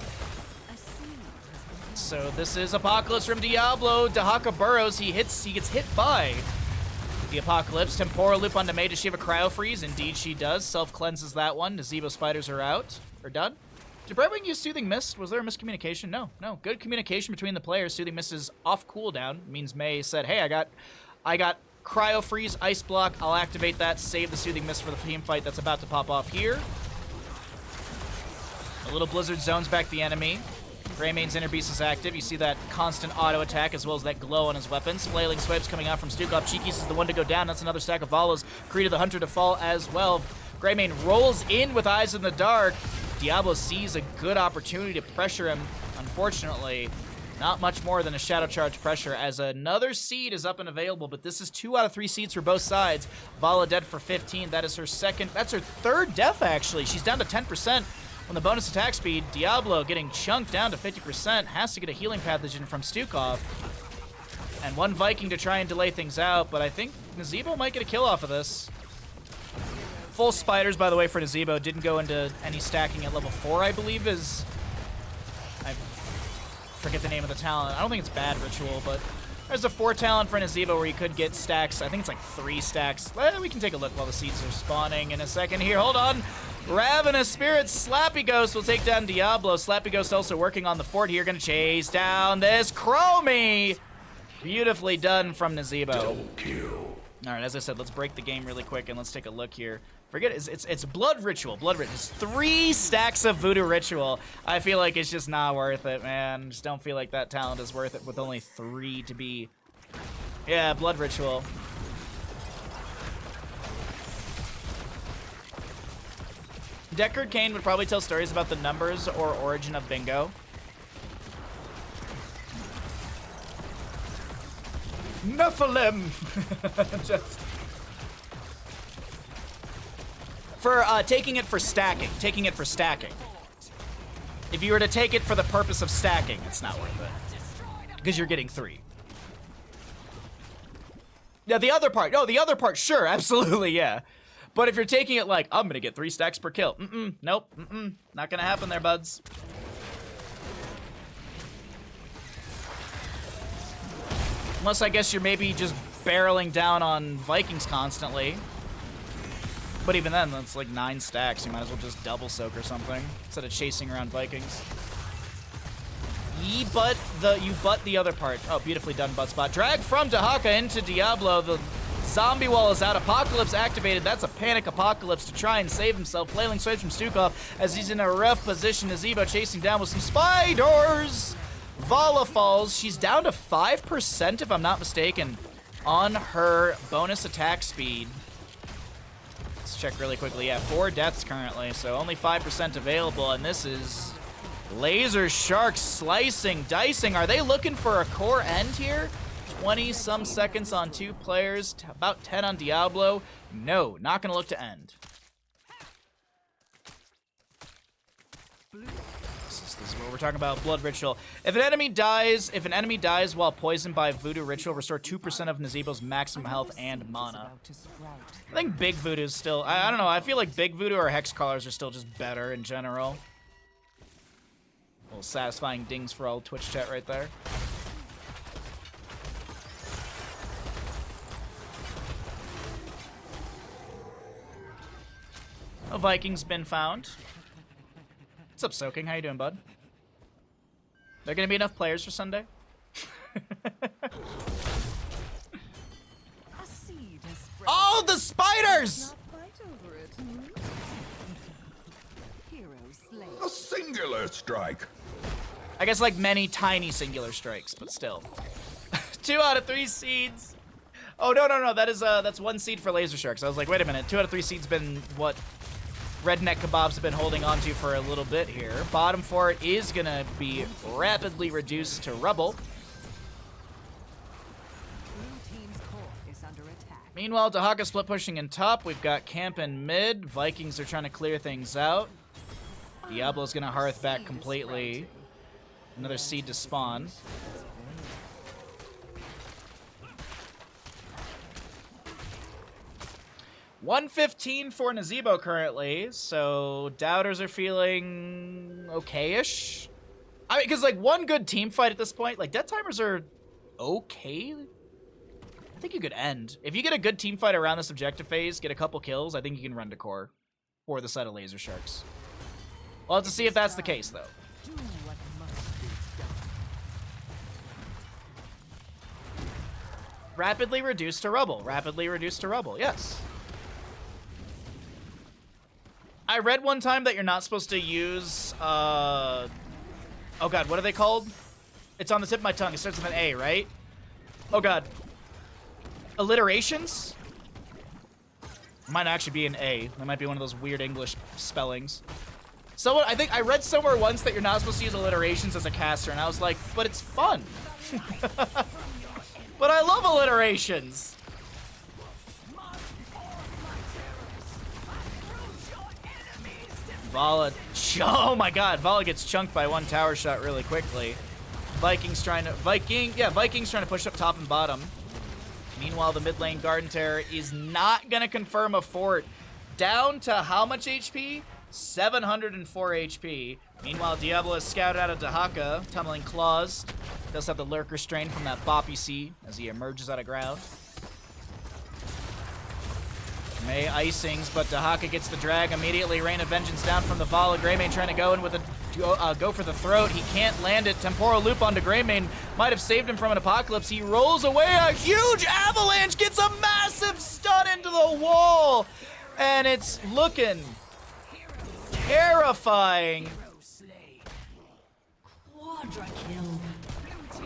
So this is Apocalypse from Diablo. Dahaka burrows, he gets hit by The Apocalypse. Temporal Loop onto May. Does she have a Cryo Freeze? Indeed she does. Self-cleanses that one. Nazebo Spiders are out. Or done. Did Brightwing use Soothing Mist? Was there a miscommunication? No. Good communication between the players. Soothing Mist is off cooldown. Means May said, hey, I got Cryo Freeze, Ice Block. I'll activate that. Save the Soothing Mist for the team fight that's about to pop off here. A little Blizzard zones back the enemy. Greymane's Inner Beast is active. You see that constant auto attack as well as that glow on his weapons. Flailing Swipes coming out from Stukov. Cheekies is the one to go down. That's another stack of Valas. Creed the Hunter to fall as well. Greymane rolls in with Eyes in the Dark. Diablo sees a good opportunity to pressure him. Unfortunately, not much more than a Shadow Charge pressure as another seed is up and available, but this is 2 out of 3 seeds for both sides. Vala dead for 15. That is her second. That's her third death, actually. She's down to 10% on the bonus attack speed. Diablo getting chunked down to 50%. Has to get a healing pathogen from Stukov. And one Viking to try and delay things out, but I think Nazebo might get a kill off of this. Full spiders, by the way, for Nazebo. Didn't go into any stacking at level 4, I believe, is... I forget the name of the talent. I don't think it's bad ritual, but there's a 4 talent for Nazebo where you could get stacks. I think it's like 3 stacks. Well, we can take a look while the seeds are spawning in a second here. Hold on. Ravenous Spirit, Slappy Ghost will take down Diablo. Slappy Ghost also working on the fort here. Gonna chase down this Chromie. Beautifully done from Nazebo. Double kill. All right, as I said, let's break the game really quick and let's take a look here. Forget it, it's Blood Ritual. Blood Ritual. It's 3 stacks of Voodoo Ritual. I feel like it's just not worth it, man. Just don't feel like that talent is worth it with only 3 to be. Yeah, Blood Ritual. Deckard Cain would probably tell stories about the numbers or origin of bingo. Nephilim! Just... For taking it for stacking. Taking it for stacking. If you were to take it for the purpose of stacking, it's not worth it. Because you're getting 3. Yeah, the other part. Oh, the other part, sure, absolutely, yeah. But if you're taking it like, I'm gonna get 3 stacks per kill. Nope, not gonna happen there, buds. Unless I guess you're maybe just barreling down on Vikings constantly. But even then, that's like 9 stacks. You might as well just double soak or something instead of chasing around Vikings. You butt the other part. Oh, beautifully done, butt spot. Drag from Dahaka into Diablo. The zombie wall is out. Apocalypse activated. That's a panic Apocalypse to try and save himself. Flailing Swipes from Stukov as he's in a rough position. Nazebo chasing down with some spiders. Vala falls. She's down to 5%, if I'm not mistaken, on her bonus attack speed. Let's check really quickly. Yeah, 4 deaths currently, so only 5% available, and this is Laser Shark slicing, dicing. Are they looking for a core end here? 20-some seconds on 2 players, about 10 on Diablo. No, not gonna look to end. This is what we're talking about, Blood Ritual. If an enemy dies while poisoned by Voodoo Ritual, restore 2% of Nazebo's maximum health and mana. I think Big Voodoo's still, I don't know, I feel like Big Voodoo or Hex Crawlers are still just better in general. Little satisfying dings for all Twitch chat right there. A Viking's been found. What's up, Soaking? How you doing, bud? There gonna be enough players for Sunday? Oh, the spiders! A singular strike. I guess like many tiny singular strikes, but still. 2 out of 3 seeds. Oh, no. That's 1 seed for Laser Sharks. I was like, wait a minute. 2 out of 3 seeds been what Redneck Kebaps have been holding on to for a little bit here. Bottom fort is gonna be rapidly reduced to rubble. Meanwhile, Dahaka split pushing in top. We've got camp in mid. Vikings are trying to clear things out. Diablo's gonna hearth back completely. Another seed to spawn. $115 for Nazebo currently, so doubters are feeling okay-ish. I mean, because like 1 good team fight at this point, like Death Timers are okay. I think you could end. If you get a good team fight around this objective phase, get a couple kills, I think you can run to core for the set of Laser Sharks. We'll have to see if that's the case, though. Do what must be done. Rapidly reduced to rubble. Rapidly reduced to rubble. Yes. I read one time that you're not supposed to use, oh god, what are they called? It's on the tip of my tongue. It starts with an A, right? Oh god. Alliterations? It might actually be an A. That might be one of those weird English spellings. Someone, I think I read somewhere once that you're not supposed to use alliterations as a caster, and I was like, but it's fun. But I love alliterations. Vala, oh my god, Vala gets chunked by one tower shot really quickly. Vikings trying to push up top and bottom. Meanwhile, the mid lane Garden Terror is not gonna confirm a fort. Down to how much HP? 704 HP. Meanwhile, Diablo is scouted out of Dahaka, Tumbling Claws. Does have the Lurker Strain from that bop you see as he emerges out of ground. May icings, but Dahaka gets the drag immediately. Rain of Vengeance down from the Vala. Greymane trying to go in with a go for the throat. He can't land it. Temporal Loop onto Greymane might have saved him from an apocalypse. He rolls away. A huge avalanche gets a massive stun into the wall, and it's looking terrifying.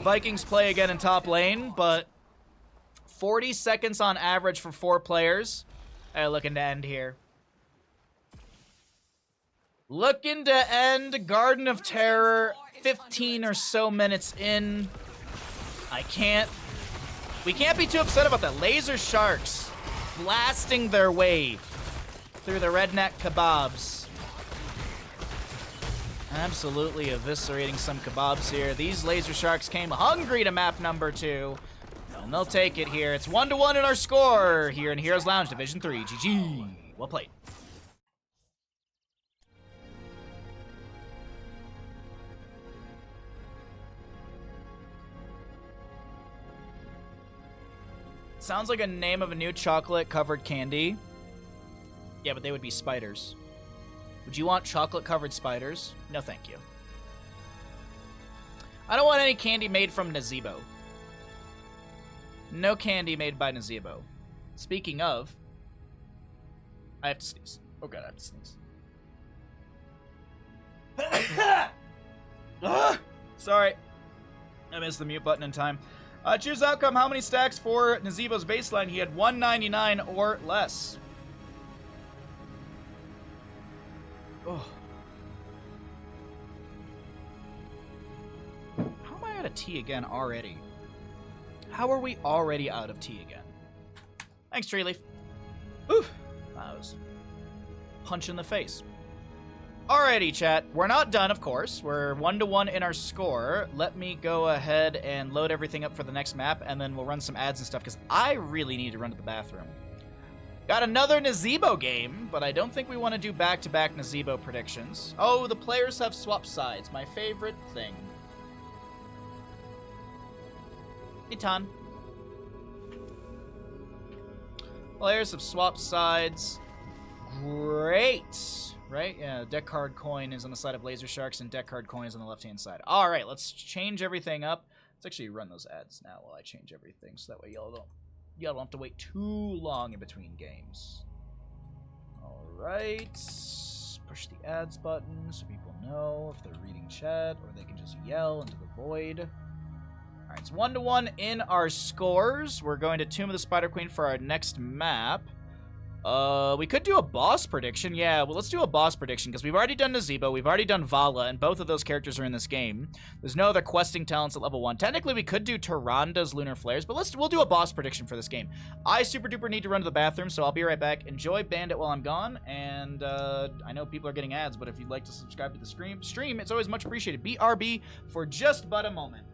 Vikings play again in top lane, but 40 seconds on average for 4 players. Looking to end here. Looking to end Garden of Terror 15 or so minutes in. We can't be too upset about that. Laser Sharks blasting their way through the Redneck Kebaps. Absolutely eviscerating some kebabs here. These Laser Sharks came hungry to map number 2. And they'll take it here. It's 1-1 in our score here in Heroes Lounge Division 3. GG. Well played. Sounds like a name of a new chocolate-covered candy. Yeah, but they would be spiders. Would you want chocolate-covered spiders? No, thank you. I don't want any candy made from Nazebo. No candy made by Nazebo. Speaking of, I have to sneeze. Oh god, I have to sneeze. Sorry. I missed the mute button in time. Choose outcome. How many stacks for Nazebo's baseline? He had 199 or less. Oh. How am I out of tea again already? How are we already out of tea again? Thanks, Treeleaf. Oof. That was a punch in the face. Alrighty, chat. We're not done, of course. We're 1-1 in our score. Let me go ahead and load everything up for the next map, and then we'll run some ads and stuff, because I really need to run to the bathroom. Got another Nazebo game, but I don't think we want to do back-to-back Nazebo predictions. Oh, the players have swapped sides. My favorite thing. Itan. Players have swapped sides. Great. Right? Yeah, deck card coin is on the side of Laser Sharks, and deck card coin is on the left-hand side. All right, let's change everything up. Let's actually run those ads now while I change everything, so that way y'all don't have to wait too long in between games. All right. Push the ads button so people know if they're reading chat, or they can just yell into the void. All right, it's 1-1 in our scores. We're going to Tomb of the Spider Queen for our next map. We could do a boss prediction. Yeah, well, let's do a boss prediction, because we've already done Nazebo, we've already done Vala, and both of those characters are in this game. There's no other questing talents at level 1. Technically, we could do Tyranda's Lunar Flares, but we'll do a boss prediction for this game. I super duper need to run to the bathroom, so I'll be right back. Enjoy Bandit while I'm gone, and I know people are getting ads, but if you'd like to subscribe to the stream, it's always much appreciated. BRB for just but a moment.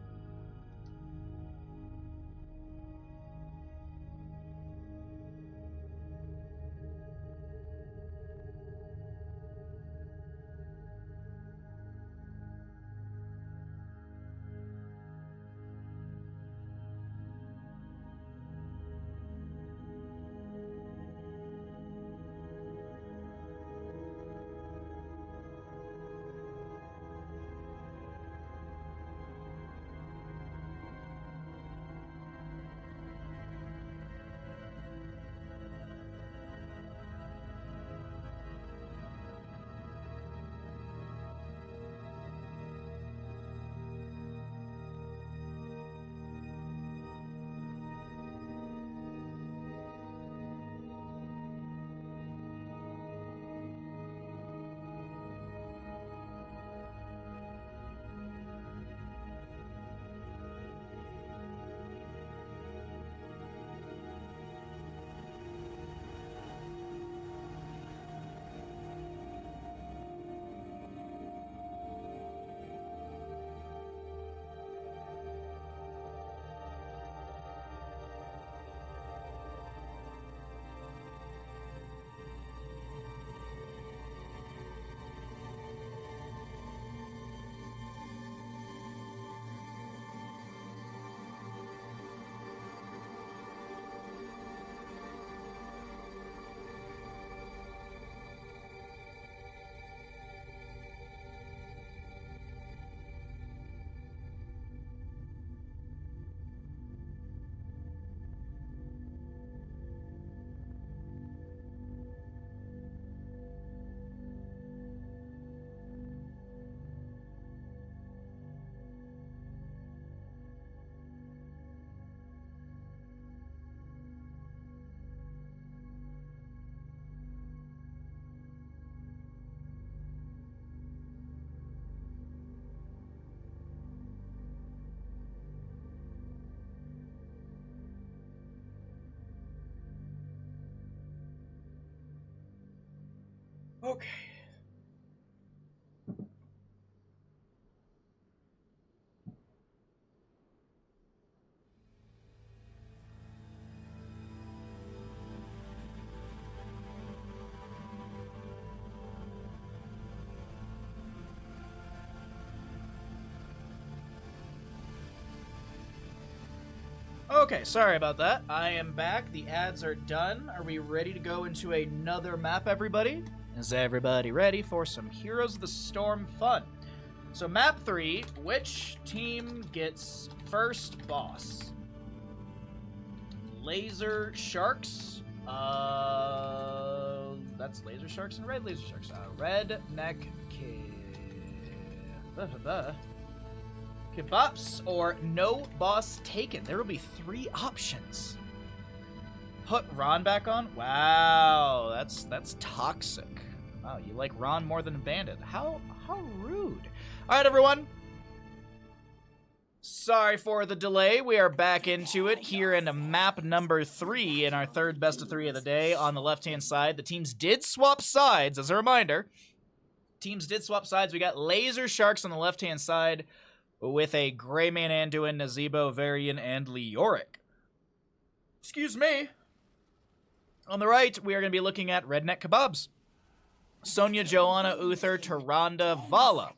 Okay. Okay, sorry about that. I am back. The ads are done. Are we ready to go into another map, everybody? Is everybody ready for some Heroes of the Storm fun? So map 3, which team gets first boss? Laser Sharks. That's Laser Sharks and Red Laser Sharks. Redneck Kebaps or no boss taken. There will be 3 options. Put Ron back on? Wow, that's toxic. Wow, you like Ron more than Bandit. How rude. All right, everyone. Sorry for the delay. We are back into it here in map number 3 in our third best of 3 of the day. On the left-hand side, the teams did swap sides. As a reminder, teams did swap sides. We got Laser Sharks on the left-hand side with a Greyman Anduin, Nazebo, Varian, and Leoric. Excuse me. On the right, we are going to be looking at Redneck Kebaps. Sonya, Joanna, Uther, Tyrande, Vala.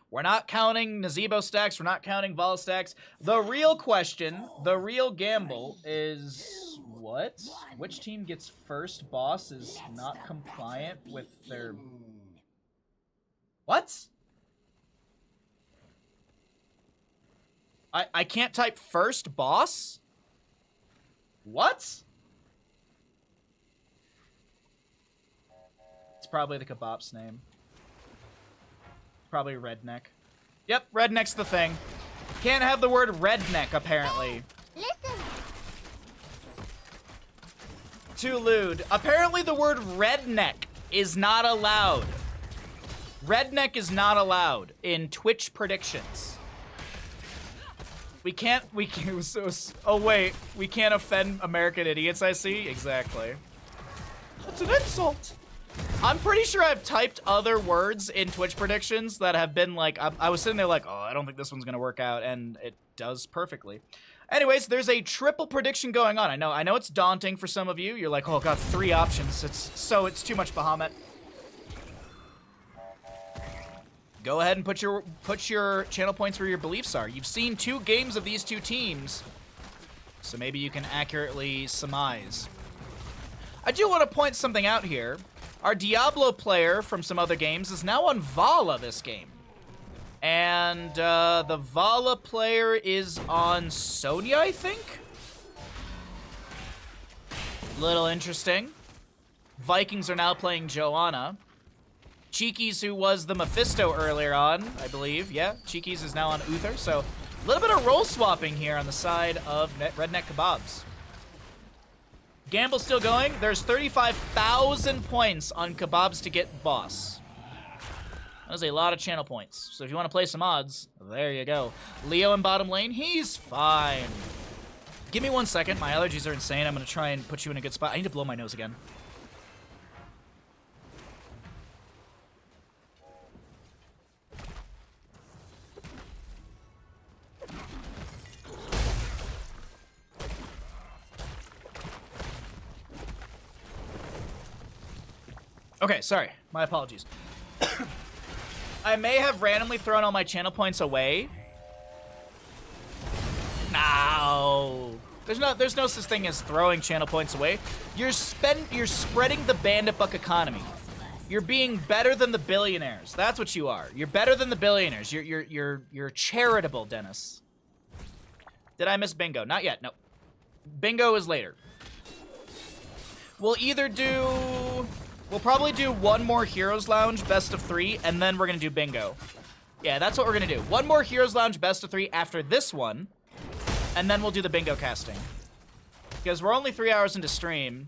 We're not counting Nazebo stacks. We're not counting Vala stacks. The real question, the real gamble is what? Which team gets first boss is not compliant with their... What? I can't type first boss? What? It's probably the Kebaps name. Probably Redneck. Yep, Redneck's the thing. Can't have the word Redneck, apparently. Listen. Too lewd. Apparently the word Redneck is not allowed. Redneck is not allowed in Twitch predictions. We can't, oh wait, we can't offend American idiots, I see? Exactly. That's an insult. I'm pretty sure I've typed other words in Twitch predictions that have been like, I was sitting there like, oh, I don't think this one's gonna work out, and it does perfectly. Anyways, there's a triple prediction going on. I know it's daunting for some of you. You're like, oh god, 3 options. It's too much, Bahamut. Go ahead and put your channel points where your beliefs are. You've seen 2 games of these 2 teams, so maybe you can accurately surmise. I do want to point something out here. Our Diablo player from some other games is now on Vala this game. And the Vala player is on Sonya, I think? Little interesting. Vikings are now playing Joanna. Cheekies, who was the Mephisto earlier on, I believe. Yeah, Cheekies is now on Uther. So a little bit of role swapping here on the side of Redneck Kebaps. Gamble's still going. There's 35,000 points on Kebaps to get boss. That was a lot of channel points. So if you want to play some odds, there you go. Leo in bottom lane, he's fine. Give me 1 second. My allergies are insane. I'm going to try and put you in a good spot. I need to blow my nose again. Okay, sorry. My apologies. I may have randomly thrown all my channel points away. No. There's no such thing as throwing channel points away. You're spreading the bandit buck economy. You're being better than the billionaires. That's what you are. You're better than the billionaires. You're charitable, Dennis. Did I miss bingo? Not yet. No. Bingo is later. We'll probably do 1 more Heroes Lounge best of 3, and then we're gonna do bingo. Yeah, that's what we're gonna do. 1 more Heroes Lounge best of 3 after this one, and then we'll do the bingo casting. Because we're only 3 hours into stream.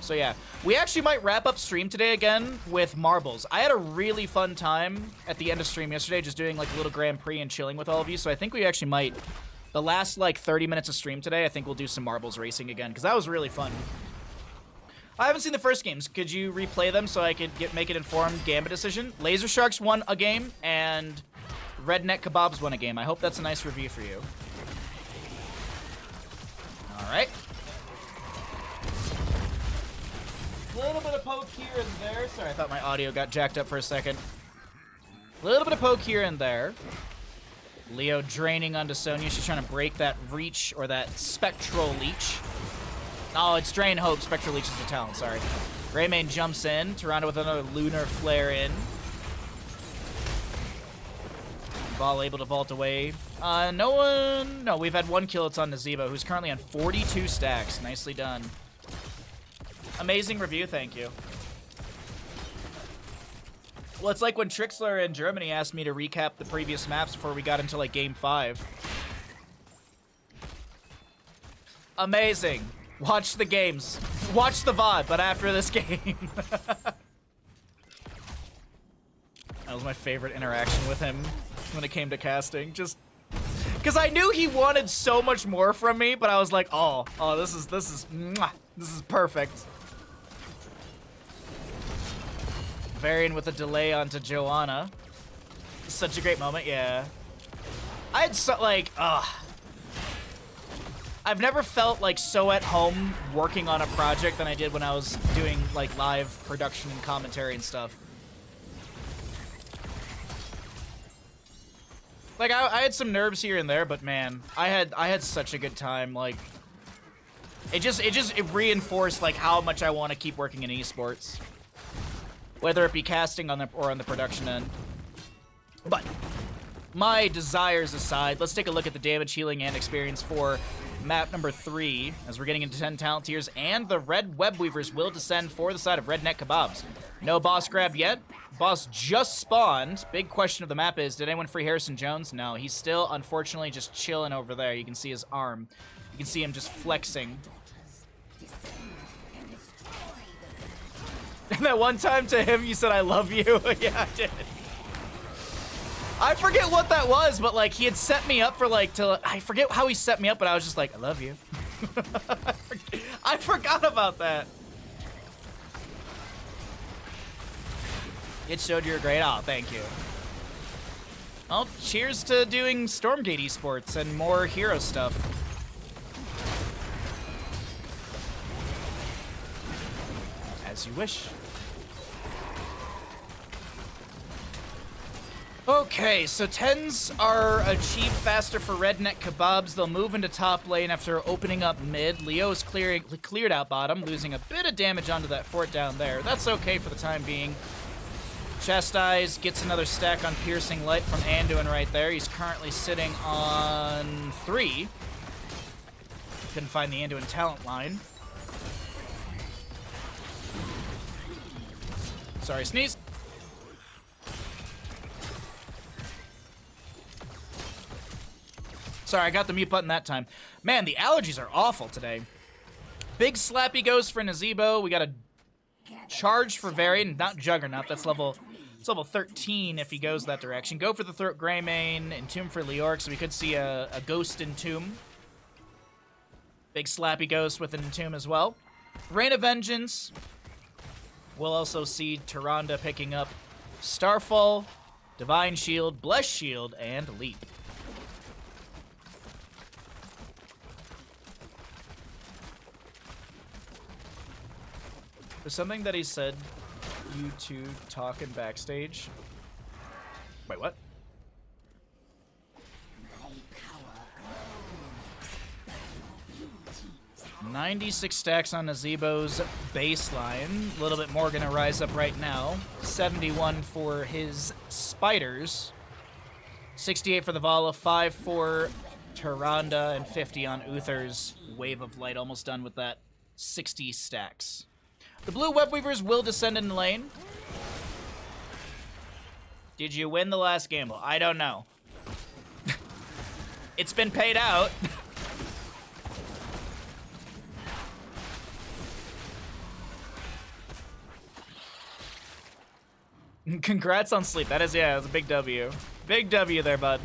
So yeah, we actually might wrap up stream today again with marbles. I had a really fun time at the end of stream yesterday, just doing like a little Grand Prix and chilling with all of you, so I think we actually might, the last like 30 minutes of stream today, I think we'll do some marbles racing again, because that was really fun. I haven't seen the first games. Could you replay them so I could make an informed Gambit decision? Laser Sharks won a game, and Redneck Kebabs won a game. I hope that's a nice review for you. All right. A little bit of poke here and there. Sorry, I thought my audio got jacked up for a second. A little bit of poke here and there. Leo draining onto Sonya. She's trying to break that reach or that spectral leech. Oh, it's Drain Hope. Spectral Leech is a talent, sorry. Greymane jumps in. Toronto with another Lunar Flare in. Ball able to vault away. No, we've had one kill. It's on Nazebo, who's currently on 42 stacks. Nicely done. Amazing review, thank you. Well, it's like when Trixler in Germany asked me to recap the previous maps before we got into, like, Game 5. Amazing. Watch the games. Watch the VOD, but after this game. That was my favorite interaction with him when it came to casting. Just because I knew he wanted so much more from me, but I was like, oh, this is perfect. Varian with a delay onto Joanna. Such a great moment, yeah. I had I've never felt like so at home working on a project than I did when I was doing like live production and commentary and stuff. Like I had some nerves here and there, but man, I had such a good time. Like it reinforced like how much I want to keep working in esports, whether it be casting on or on the production end. But my desires aside, let's take a look at the damage, healing, and experience for map number 3, as we're getting into 10 talent tiers, and the red web weavers will descend for the side of Redneck Kebabs. No boss grab yet. Boss just spawned. Big question of the map is, did anyone free Harrison Jones? No, he's still, unfortunately, just chilling over there. You can see his arm. You can see him just flexing. And that one time to him, you said, I love you. Yeah, I did. I forget what that was, but like he had set me up for like I forget how he set me up, but I was just like, I love you. I forgot about that. It showed you were great. Oh, thank you. Well, cheers to doing Stormgate esports and more hero stuff. As you wish. Okay, so 10s are achieved faster for Redneck Kebabs. They'll move into top lane after opening up mid. Leo's cleared out bottom, losing a bit of damage onto that fort down there. That's okay for the time being. Chastise gets another stack on Piercing Light from Anduin right there. He's currently sitting on 3. Couldn't find the Anduin talent line. Sorry, sneeze. Sorry, I got the mute button that time. Man, the allergies are awful today. Big slappy goes for Nazebo. We got a charge for Varian, not Juggernaut. That's level 13 if he goes that direction. Go for the Throat Greymane, Entomb for Leoric, so we could see a Ghost Entomb. Big slappy ghost with an Entomb as well. Rain of Vengeance. We'll also see Tyrande picking up Starfall, Divine Shield, Bless Shield, and Leap. There's something that he said you two talk in backstage. Wait, what? 96 stacks on Nazebo's baseline. A little bit more gonna rise up right now. 71 for his Spiders. 68 for the Vala, 5 for Tyrande, and 50 on Uther's Wave of Light. Almost done with that 60 stacks. The blue web weavers will descend in the lane. Did you win the last gamble? I don't know. It's been paid out. Congrats on sleep. That is, yeah, that's a big W. Big W there, bud.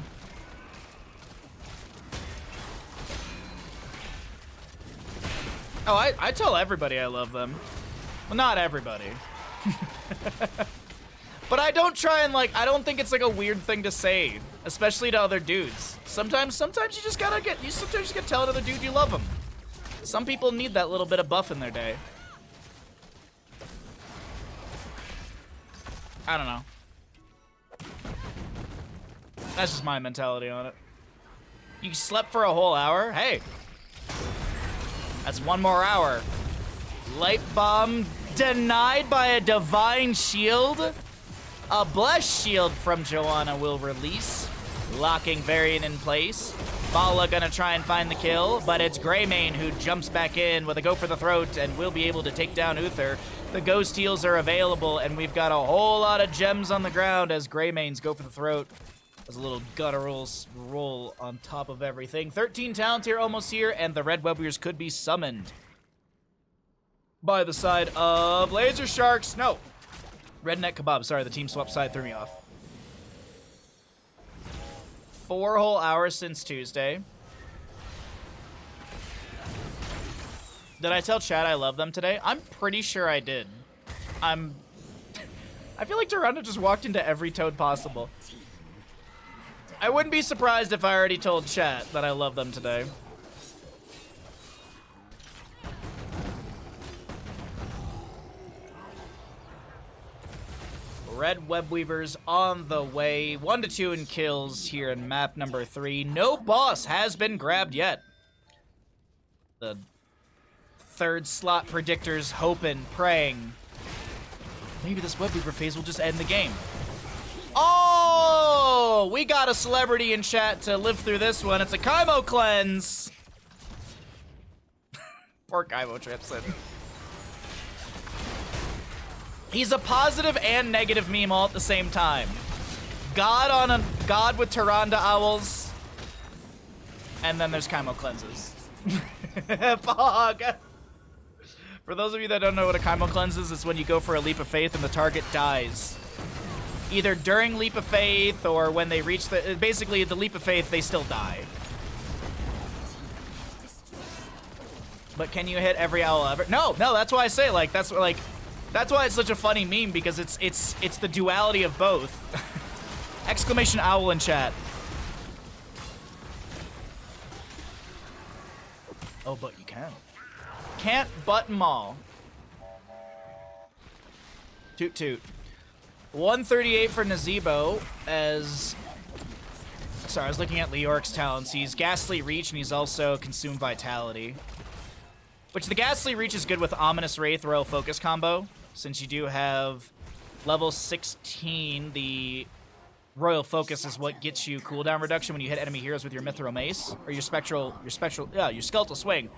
Oh, I tell everybody I love them. Well, not everybody. But I don't try and like, I don't think it's like a weird thing to say, especially to other dudes. Sometimes you just gotta sometimes you gotta tell another dude you love him. Some people need that little bit of buff in their day. I don't know. That's just my mentality on it. You slept for a whole hour? Hey. That's one more hour. Light bomb denied by a divine shield. A blessed shield from Joanna will release, locking Varian in place. Bala gonna try and find the kill, but it's Greymane who jumps back in with a go for the throat and will be able to take down Uther. The ghost heals are available, and we've got a whole lot of gems on the ground as Greymane's go for the throat. There's a little guttural roll on top of everything. 13 talent here, almost here, and the Red Web Weavers could be summoned by the side of Laser Sharks. No. Redneck Kebab. Sorry, the team swap side threw me off. 4 whole hours since Tuesday. Did I tell Chad I love them today? I'm pretty sure I did. I feel like Duranda just walked into every toad possible. I wouldn't be surprised if I already told chat that I love them today. Red Web Weavers on the way. 1 to 2 in kills here in map number 3. No boss has been grabbed yet. The third slot predictors hoping, praying. Maybe this Web Weaver phase will just end the game. Oh, we got a celebrity in chat to live through this one. It's a Kaimo cleanse. Poor Kaimo trips in. He's a positive and negative meme all at the same time. God with Tyrande owls. And then there's Kaimo cleanses. Fuck. For those of you that don't know what a Kaimo cleanse is, it's when you go for a leap of faith and the target dies. Either during leap of faith or when they reach basically the leap of faith, they still die. But can you hit every owl ever? No, that's why I say that's why it's such a funny meme, because it's the duality of both. Exclamation owl in chat. Oh, but you can. Can't but 'em all. Toot toot. 138 for Nazebo as... Sorry, I was looking at Leoric's talents. He's Ghastly Reach and he's also Consume Vitality. Which the Ghastly Reach is good with Ominous Wraith Royal Focus combo. Since you do have level 16, the Royal Focus is what gets you cooldown reduction when you hit enemy heroes with your Mithril Mace. Or your Skeletal Swing.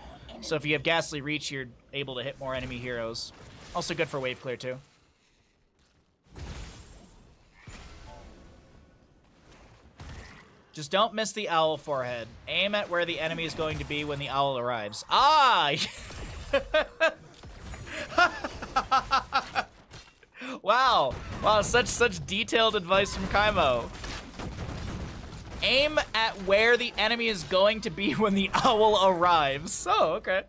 So if you have Ghastly Reach, you're able to hit more enemy heroes. Also good for wave clear too. Just don't miss the owl forehead. Aim at where the enemy is going to be when the owl arrives. Ah! Wow. Wow, such detailed advice from Kaimo. Aim at where the enemy is going to be when the owl arrives. Oh, okay.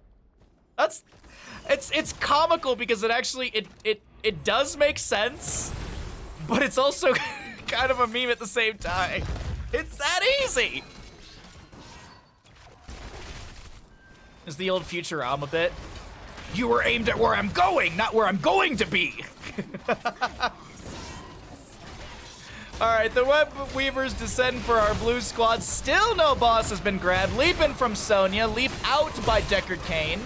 It's comical because it actually it does make sense, but it's also kind of a meme at the same time. It's that easy. It's the old Futurama bit. You were aimed at where I'm going, not where I'm going to be. All right, the Web Weavers descend for our blue squad. Still no boss has been grabbed. Leap in from Sonya. Leap out by Deckard Cain.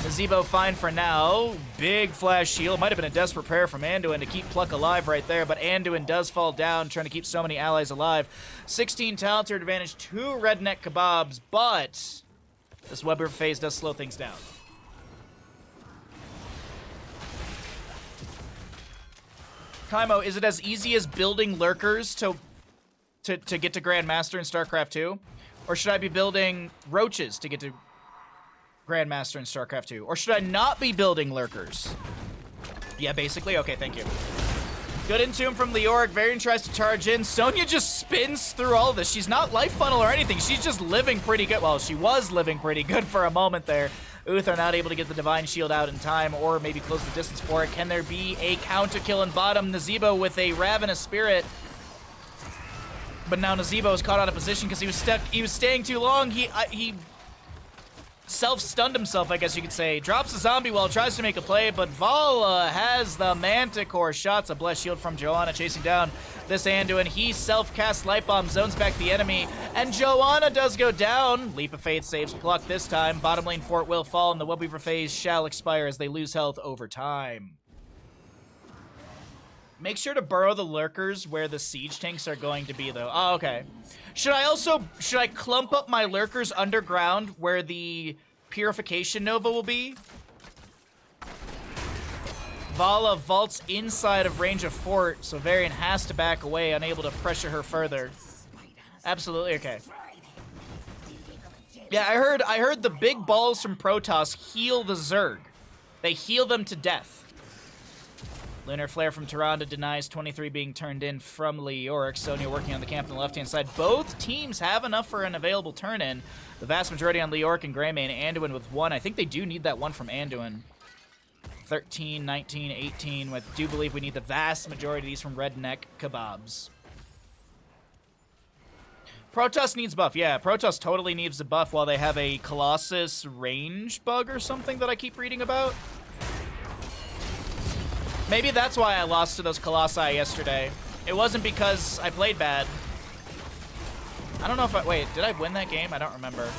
Nazebo fine for now. Big flash shield. Might have been a desperate prayer from Anduin to keep Pluck alive right there, but Anduin does fall down, trying to keep so many allies alive. 16 talent advantage to Redneck Kebabs, but this Web Weaver phase does slow things down. Kaimo, is it as easy as building lurkers to get to Grandmaster in StarCraft 2? Or should I be building roaches to get to Grandmaster in StarCraft 2? Or should I not be building lurkers? Yeah, basically. Okay, thank you. Good Entomb from Leoric. Varian tries to charge in. Sonya just spins through all of this. She's not life funnel or anything. She's just living pretty good. Well, she was living pretty good for a moment there. Uther not able to get the Divine Shield out in time or maybe close the distance for it. Can there be a counter kill in bottom? Nazebo with a Ravenous Spirit. But now Nazebo is caught out of position because he was stuck. He was staying too long. He self-stunned himself, I guess you could say. Drops the zombie while tries to make a play, but Vala has the Manticore shots. A Blessed Shield from Joanna chasing down this Anduin. He self-casts Light Bomb, zones back the enemy, and Joanna does go down. Leap of Faith saves Pluck this time. Bottom lane fort will fall, and the Webweaver phase shall expire as they lose health over time. Make sure to burrow the lurkers where the siege tanks are going to be, though. Oh, okay. Should I clump up my lurkers underground where the Purification Nova will be? Vala vaults inside of range of fort, so Varian has to back away, unable to pressure her further. Absolutely, okay. Yeah, I heard the big balls from Protoss heal the Zerg. They heal them to death. Lunar Flare from Tyrande denies 23 being turned in from Leoric. Sonya working on the camp on the left-hand side. Both teams have enough for an available turn-in. The vast majority on Leoric and Greymane. Anduin with 1. I think they do need that 1 from Anduin. 13, 19, 18. I do believe we need the vast majority of these from Redneck Kebaps. Protoss needs buff. Yeah, Protoss totally needs a buff while they have a Colossus range bug or something that I keep reading about. Maybe that's why I lost to those Colossi yesterday. It wasn't because I played bad. I don't know if wait, did I win that game? I don't remember.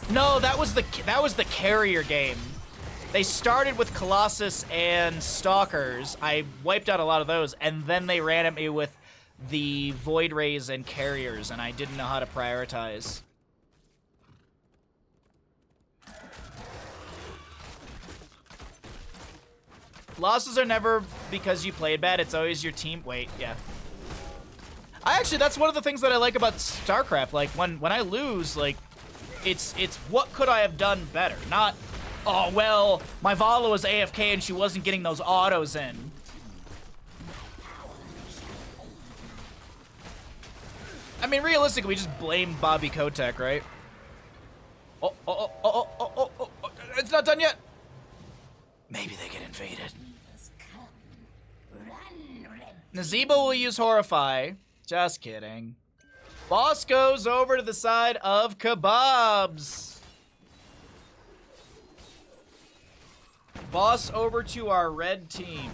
No, that was the carrier game. They started with Colossus and Stalkers. I wiped out a lot of those, and then they ran at me with the Void Rays and carriers, and I didn't know how to prioritize. Losses are never because you played bad, it's always your team. Wait, yeah. That's one of the things that I like about StarCraft. Like, when I lose, like, it's what could I have done better? Not, oh, well, my Vala was AFK and she wasn't getting those autos in. I mean, realistically, we just blame Bobby Kotick, right? Oh, it's not done yet. Maybe they get invaded. Nazebo will use Horrify. Just kidding. Boss goes over to the side of Kebaps. Boss over to our red team.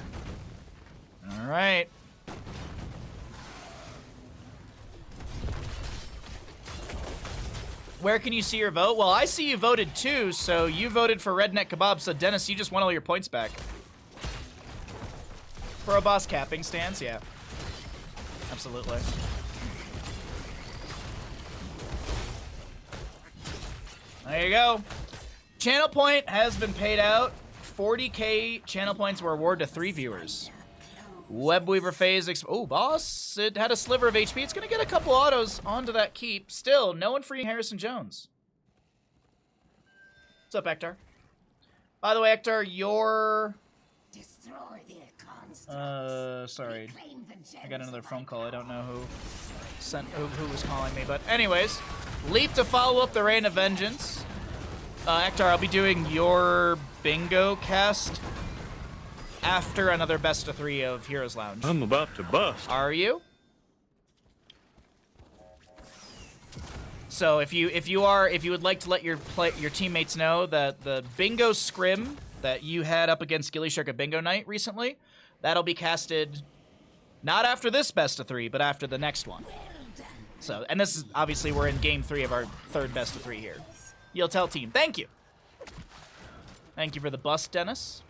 All right. Where can you see your vote? Well, I see you voted too, so you voted for Redneck Kebaps. So Dennis, you just won all your points back. Pro boss capping stance, yeah. Absolutely. There you go. Channel point has been paid out. 40k channel points were awarded to 3 viewers. Webweaver phase. Oh, boss. It had a sliver of HP. It's going to get a couple autos onto that keep. Still, no one freeing Harrison Jones. What's up, Hector? By the way, Hector, your... sorry. I got another phone call. I don't know who was calling me. But anyways, leap to follow up the Reign of Vengeance. Hector, I'll be doing your bingo cast after another best of 3 of Heroes Lounge. I'm about to bust. Are you? So if you would like to let your teammates know that the bingo scrim that you had up against Gilly Shark at Bingo Night recently, that'll be casted not after this best of 3, but after the next one. So, and this is obviously we're in game 3 of our 3rd best of 3 here. You'll tell team. Thank you. Thank you for the bust, Dennis.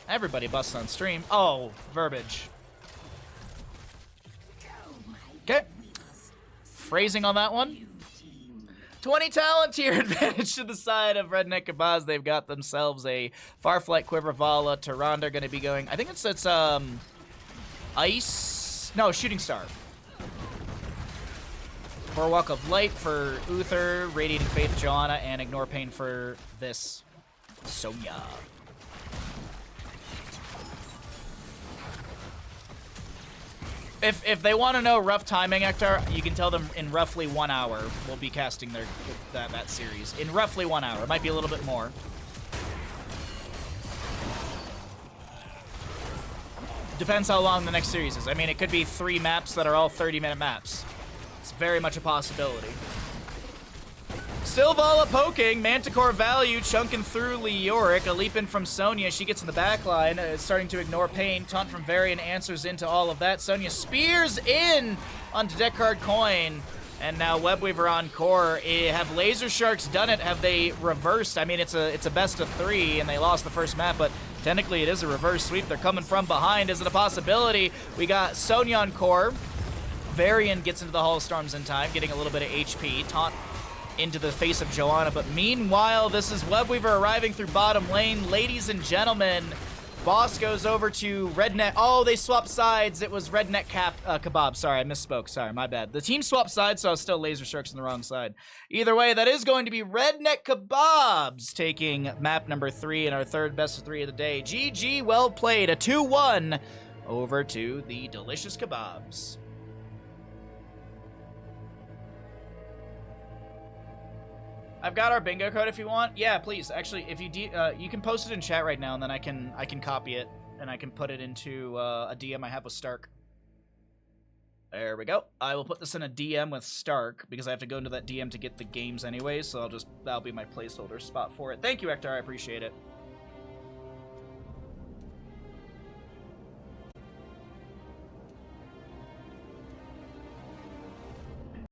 Everybody busts on stream. Oh, verbiage. Okay. Phrasing on that one. 20 talent tier advantage to the side of Redneck Kebaps. They've got themselves a Farflight Quiver Vala. Tyrande going to be going. I think it's Ice. No, Shooting Star. For Walk of Light for Uther, Radiating Faith Joanna, and Ignore Pain for this Sonya. If they want to know rough timing, Ektar, you can tell them in roughly 1 hour we'll be casting that series. In roughly 1 hour. It might be a little bit more. Depends how long the next series is. I mean, it could be 3 maps that are all 30-minute maps. It's very much a possibility. Still Vala poking. Manticore value chunking through Leoric. A leap in from Sonya. She gets in the back line. Starting to ignore pain. Taunt from Varian answers into all of that. Sonya spears in onto deck card coin. And now Webweaver on core. Have Laser Sharks done it? Have they reversed? I mean, it's a best of 3, and they lost the first map, but technically it is a reverse sweep. They're coming from behind. Is it a possibility? We got Sonya on core. Varian gets into the Hall of Storms in time, getting a little bit of HP. Taunt into the face of Joanna, but meanwhile, this is Webweaver arriving through bottom lane. Ladies and gentlemen, Boss goes over to Redneck. Oh, they swapped sides. It was Redneck Kebab. Sorry, I misspoke. Sorry, my bad. The team swapped sides, so I was still Laser Sharks on the wrong side. Either way, that is going to be Redneck Kebabs taking map number 3 in our third best of 3 of the day. GG, well played. A 2-1 over to the Delicious Kebabs. I've got our bingo code if you want. Yeah, please. Actually, if you you can post it in chat right now, and then I can copy it and I can put it into a DM I have with Stark. There we go. I will put this in a DM with Stark because I have to go into that DM to get the games anyway. So that'll be my placeholder spot for it. Thank you, Ektar. I appreciate it.